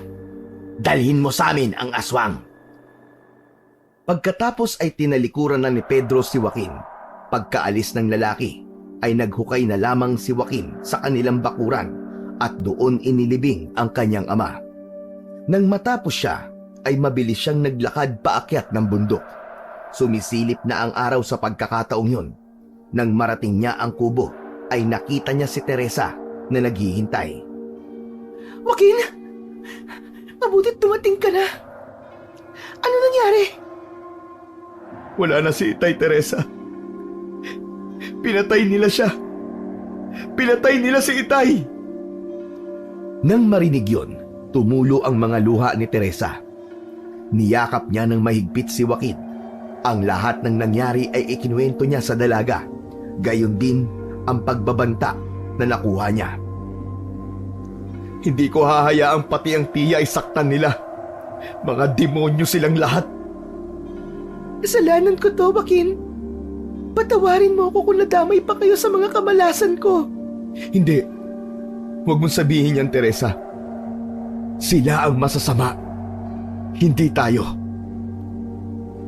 Dalhin mo sa amin ang aswang. Pagkatapos ay tinalikuran na ni Pedro si Joaquin. Pagkaalis ng lalaki ay naghukay na lamang si Joaquin sa kanilang bakuran at doon inilibing ang kanyang ama. Nang matapos siya ay mabilis siyang naglakad paakyat ng bundok. Sumisilip na ang araw sa pagkakataong yun. Nang marating niya ang kubo ay nakita niya si Teresa na naghihintay. Joaquin! Mabutit dumating ka na. Ano nangyari? Wala na si Itay, Teresa. Pinatay nila siya. Pinatay nila si Itay. Nang marinig yon, tumulo ang mga luha ni Teresa. Niyakap niya ng mahigpit si Joaquin. Ang lahat ng nangyari ay ikinuwento niya sa dalaga. Gayon din ang pagbabanta na nakuha niya. Hindi ko hahayaang pati ang tiya ay saktan nila. Mga demonyo silang lahat. Kasalanan ko to, Joaquin. Patawarin mo ako kung nadamay pa kayo sa mga kamalasan ko. Hindi. Huwag mong sabihin yan, Teresa. Sila ang masasama. Hindi tayo.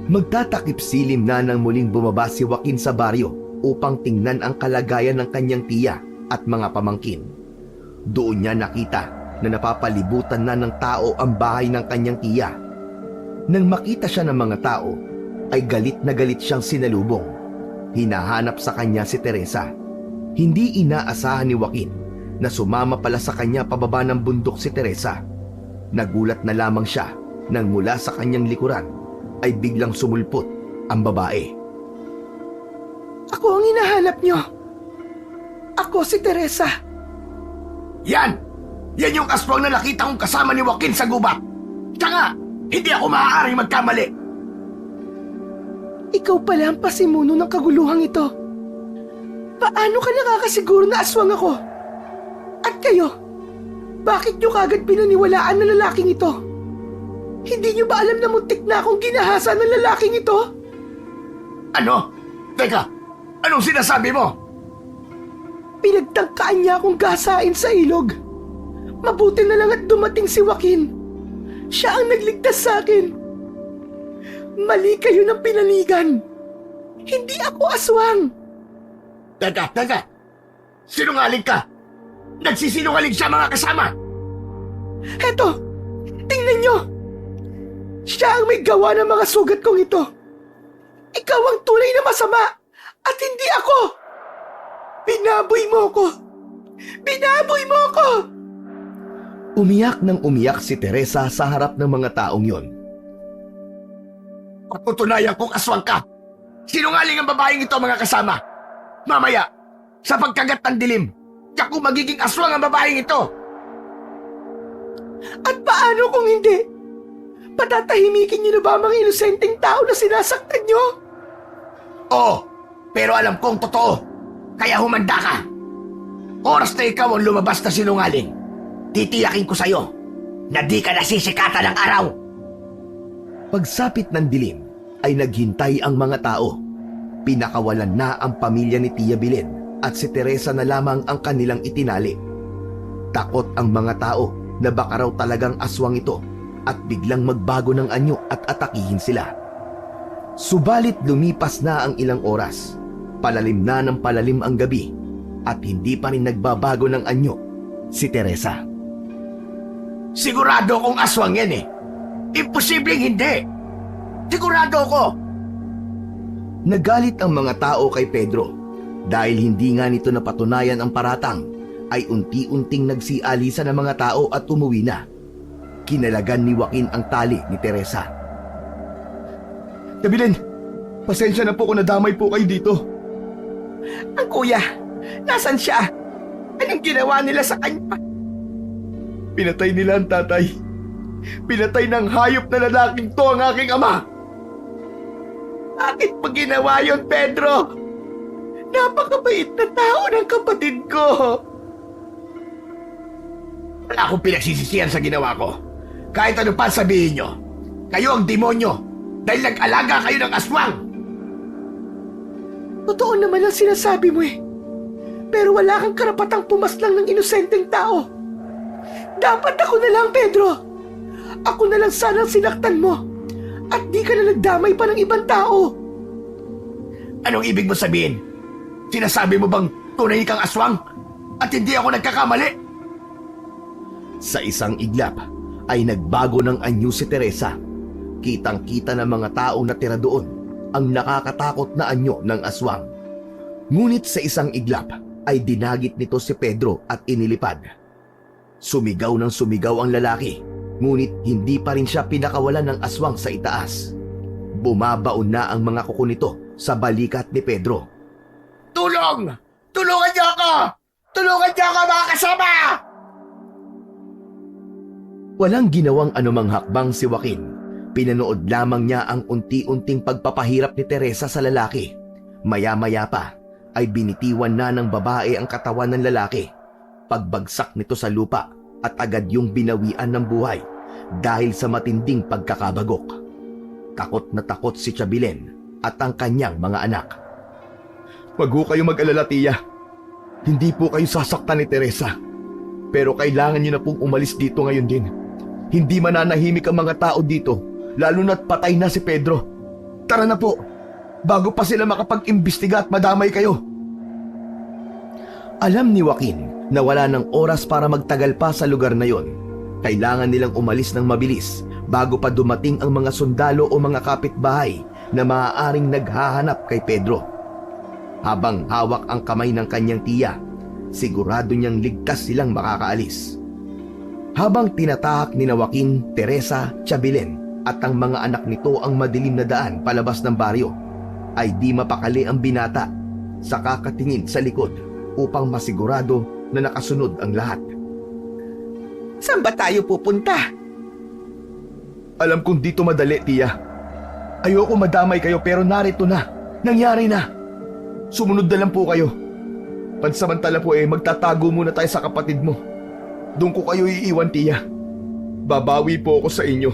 Magtatakip silim na nang muling bumaba si Joaquin sa baryo upang tingnan ang kalagayan ng kanyang tiya at mga pamangkin. Doon niya nakita na napapalibutan na ng tao ang bahay ng kanyang tiya. Nang makita siya ng mga tao, ay galit na galit siyang sinalubong. Hinahanap sa kanya si Teresa. Hindi inaasahan ni Joaquin na sumama pala sa kanya pababa ng bundok si Teresa. Nagulat na lamang siya nang mula sa kanyang likuran ay biglang sumulpot ang babae. Ako ang hinahanap nyo. Ako si Teresa. Yan! Yan yung aswang na nakita kong kasama ni Joaquin sa gubat. Tsaka, hindi ako maaaring magkamali. Ikaw pala ang pasimuno ng kaguluhang ito. Paano ka nakakasiguro na aswang ako? At kayo, bakit nyo kagad pinaniwalaan ng lalaking ito? Hindi nyo ba alam na muntik na akong ginahasa ng lalaking ito? Ano? Teka, anong sinasabi mo? Pinagtangkaan niya akong gasain sa ilog. Mabuti na lang at dumating si Joaquin. Siya ang nagligtas sa akin. Mali kayo ng pinanigan. Hindi ako aswang. Teka. Sinungaling ka. Nagsisinungaling siya mga kasama. Heto, tingnan nyo. Siya ang may gawa ng mga sugat kong ito. Ikaw ang tunay na masama at hindi ako. Binaboy mo ko. Binaboy mo ko. Umiyak ng umiyak si Teresa sa harap ng mga taong yon. Patutunayan kong aswang ka. Sinungaling ang babaeng ito mga kasama. Mamaya, sa pagkagat ng dilim, tiyak kong magiging aswang ang babaeng ito. At paano kung hindi? Patatahimikin niyo na ba ang mga inosenteng tao na sinasaktan niyo? Oo, pero alam kong totoo. Kaya humanda ka. Oras na ikaw ang lumabas na sinungaling, titiyakin ko sa'yo na di ka nasisikatan ng araw. Pagsapit ng dilim ay naghintay ang mga tao. Pinakawalan na ang pamilya ni Tia Belen at si Teresa na lamang ang kanilang itinali. Takot ang mga tao na baka raw talagang aswang ito at biglang magbago ng anyo at atakihin sila. Subalit lumipas na ang ilang oras. Palalim na ng palalim ang gabi at hindi pa rin nagbabago ng anyo si Teresa. Sigurado kong aswang yan eh. Imposibleng hindi. Sigurado ko. Nagalit ang mga tao kay Pedro dahil hindi nga nito napatunayan ang paratang ay unti-unting nagsialisa ng mga tao at umuwi na. Kinalagan ni Joaquin ang tali ni Teresa. Tabilin, pasensya na po kung nadamay po kayo dito. Ang kuya, nasan siya? Anong ginawa nila sa kanya? Pinatay nila ang tatay. Pinatay ng hayop na lalaking to ang aking ama. Bakit mo ginawa yun, Pedro? Napakabait na tao ng kapatid ko. Wala akong pinagsisisihan sa ginawa ko. Kahit ano pa sabihin nyo, kayo ang demonyo dahil nag-alaga kayo ng aswang. Totoo naman ang sinasabi mo eh. Pero wala kang karapatang pumaslang ng inosenteng tao. Dapat ako na lang, Pedro. Ako na lang sanang sinaktan mo. At di ka na nagdamay pa ng ibang tao. Anong ibig mo sabihin? Sinasabi mo bang tunay kang aswang? At hindi ako nagkakamali? Sa isang iglap ay nagbago ng anyo si Teresa. Kitang-kita ng mga tao na tira doon ang nakakatakot na anyo ng aswang. Ngunit sa isang iglap ay dinagit nito si Pedro at inilipad. Sumigaw ng sumigaw ang lalaki, ngunit hindi pa rin siya pinakawalan ng aswang sa itaas. Bumabaon na ang mga kuko nito sa balikat ni Pedro. Tulong! Tulungan niyo ako! Tulungan niyo ako mga kasama! Walang ginawang anumang hakbang si Joaquin. Pinanood lamang niya ang unti-unting pagpapahirap ni Teresa sa lalaki. Maya-maya pa ay binitiwan na ng babae ang katawan ng lalaki. Pagbagsak nito sa lupa at agad yung binawian ng buhay dahil sa matinding pagkakabagok. Takot na takot si Tia Belen at ang kanyang mga anak. Wag ho kayo mag-alala, Tia. Hindi po kayo sasaktan ni Teresa. Pero kailangan niyo na pong umalis dito ngayon din. Hindi mananahimik ang mga tao dito, lalo na't patay na si Pedro. Tara na po, bago pa sila makapag-imbestiga at madamay kayo. Alam ni Joaquin na wala ng oras para magtagal pa sa lugar na yon. Kailangan nilang umalis ng mabilis bago pa dumating ang mga sundalo o mga kapitbahay na maaaring naghahanap kay Pedro. Habang hawak ang kamay ng kanyang tiya, sigurado niyang ligtas silang makakaalis. Habang tinatahak ni Joaquin, Teresa, Belen at ang mga anak nito ang madilim na daan palabas ng baryo, ay di mapakali ang binata sa kakatingin sa likod upang masigurado na nakasunod ang lahat. Saan ba tayo pupunta? Alam kong dito madali, tiya. Ayoko madamay kayo pero narito na. Nangyari na. Sumunod na lang po kayo. Pansamantala po magtatago muna tayo sa kapatid mo. Doon ko kayo iiwan, tiya. Babawi po ako sa inyo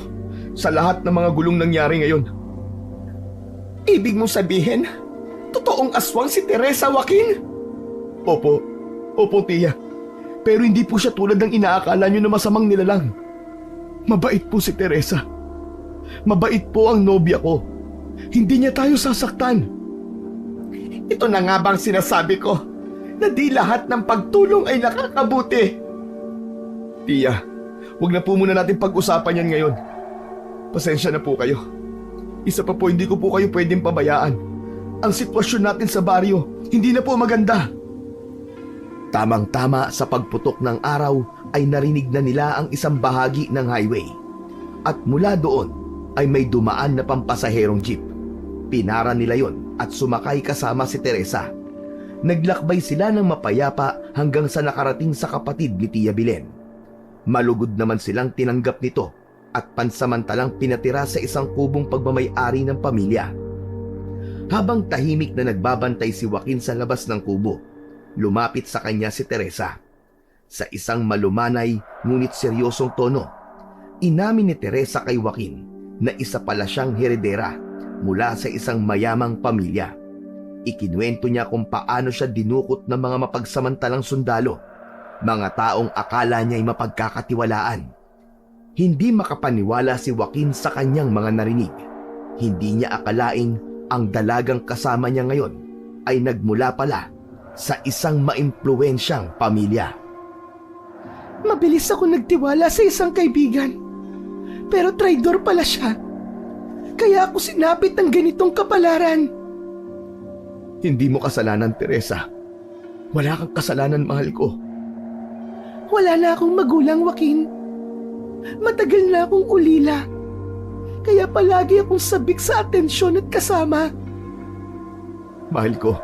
sa lahat ng mga gulong nangyari ngayon. Ibig mong sabihin, totoong aswang si Teresa, Joaquin? Opo, tiya. Pero hindi po siya tulad ng inaakala nyo na masamang nilalang. Mabait po si Teresa. Mabait po ang nobya ko. Hindi niya tayo sasaktan. Ito na nga bang sinasabi ko, na di lahat ng pagtulong ay nakakabuti? Tiya, wag na po muna natin pag-usapan yan ngayon. Pasensya na po kayo. Isa pa po, hindi ko po kayo pwedeng pabayaan. Ang sitwasyon natin sa baryo, hindi na po maganda. Tamang-tama sa pagputok ng araw ay narinig na nila ang isang bahagi ng highway. At mula doon ay may dumaan na pampasaherong jeep. Pinara nila yon at sumakay kasama si Teresa. Naglakbay sila ng mapayapa hanggang sa nakarating sa kapatid ni Tia Belen. Malugod naman silang tinanggap nito at pansamantalang pinatira sa isang kubong pagmamay-ari ng pamilya. Habang tahimik na nagbabantay si Joaquin sa labas ng kubo, lumapit sa kanya si Teresa. Sa isang malumanay ngunit seryosong tono, inamin ni Teresa kay Joaquin na isa pala siyang heredera mula sa isang mayamang pamilya. Ikinuwento niya kung paano siya dinukot ng mga mapagsamantalang sundalo, mga taong akala niya'y mapagkakatiwalaan. Hindi makapaniwala si Joaquin sa kanyang mga narinig. Hindi niya akalaing ang dalagang kasama niya ngayon ay nagmula pala sa isang maimpluwensyang pamilya. Mabilis ako nagtiwala sa isang kaibigan. Pero traidor pala siya. Kaya ako sinapit ng ganitong kapalaran. Hindi mo kasalanan, Teresa. Wala kang kasalanan, mahal ko. Wala na akong magulang, Joaquin. Matagal na akong ulila. Kaya palagi akong sabik sa atensyon at kasama. Mahal ko,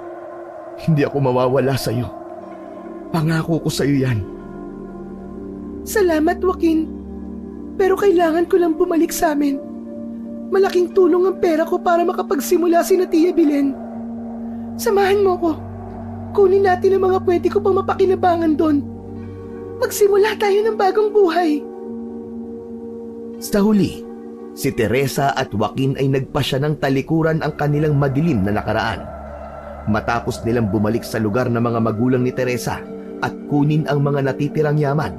hindi ako mawawala sa iyo. Pangako ko sa iyo yan. Salamat, Joaquin. Pero kailangan ko lang bumalik sa amin. Malaking tulong ang pera ko para makapagsimula si Tia Belen. Samahan mo ko. Kunin natin ang mga pwede ko pang mapakinabangan doon. Magsimula tayo ng bagong buhay. Sa huli, si Teresa at Joaquin ay nagpasya ng talikuran ang kanilang madilim na nakaraan. Matapos nilang bumalik sa lugar ng mga magulang ni Teresa at kunin ang mga natitirang yaman,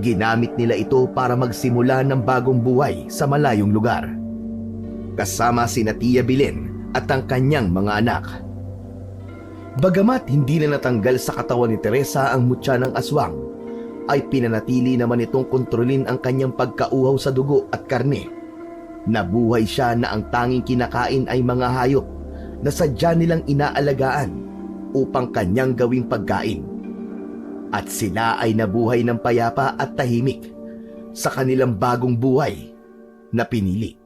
ginamit nila ito para magsimula ng bagong buhay sa malayong lugar. Kasama sina Tia Belen at ang kanyang mga anak. Bagamat hindi na natanggal sa katawan ni Teresa ang mutya ng aswang, ay pinanatili naman itong kontrolin ang kanyang pagkauhaw sa dugo at karne. Nabuhay siya na ang tanging kinakain ay mga hayop na sadya nilang inaalagaan upang kanyang gawing pagkain. At sila ay nabuhay ng payapa at tahimik sa kanilang bagong buhay na pinili.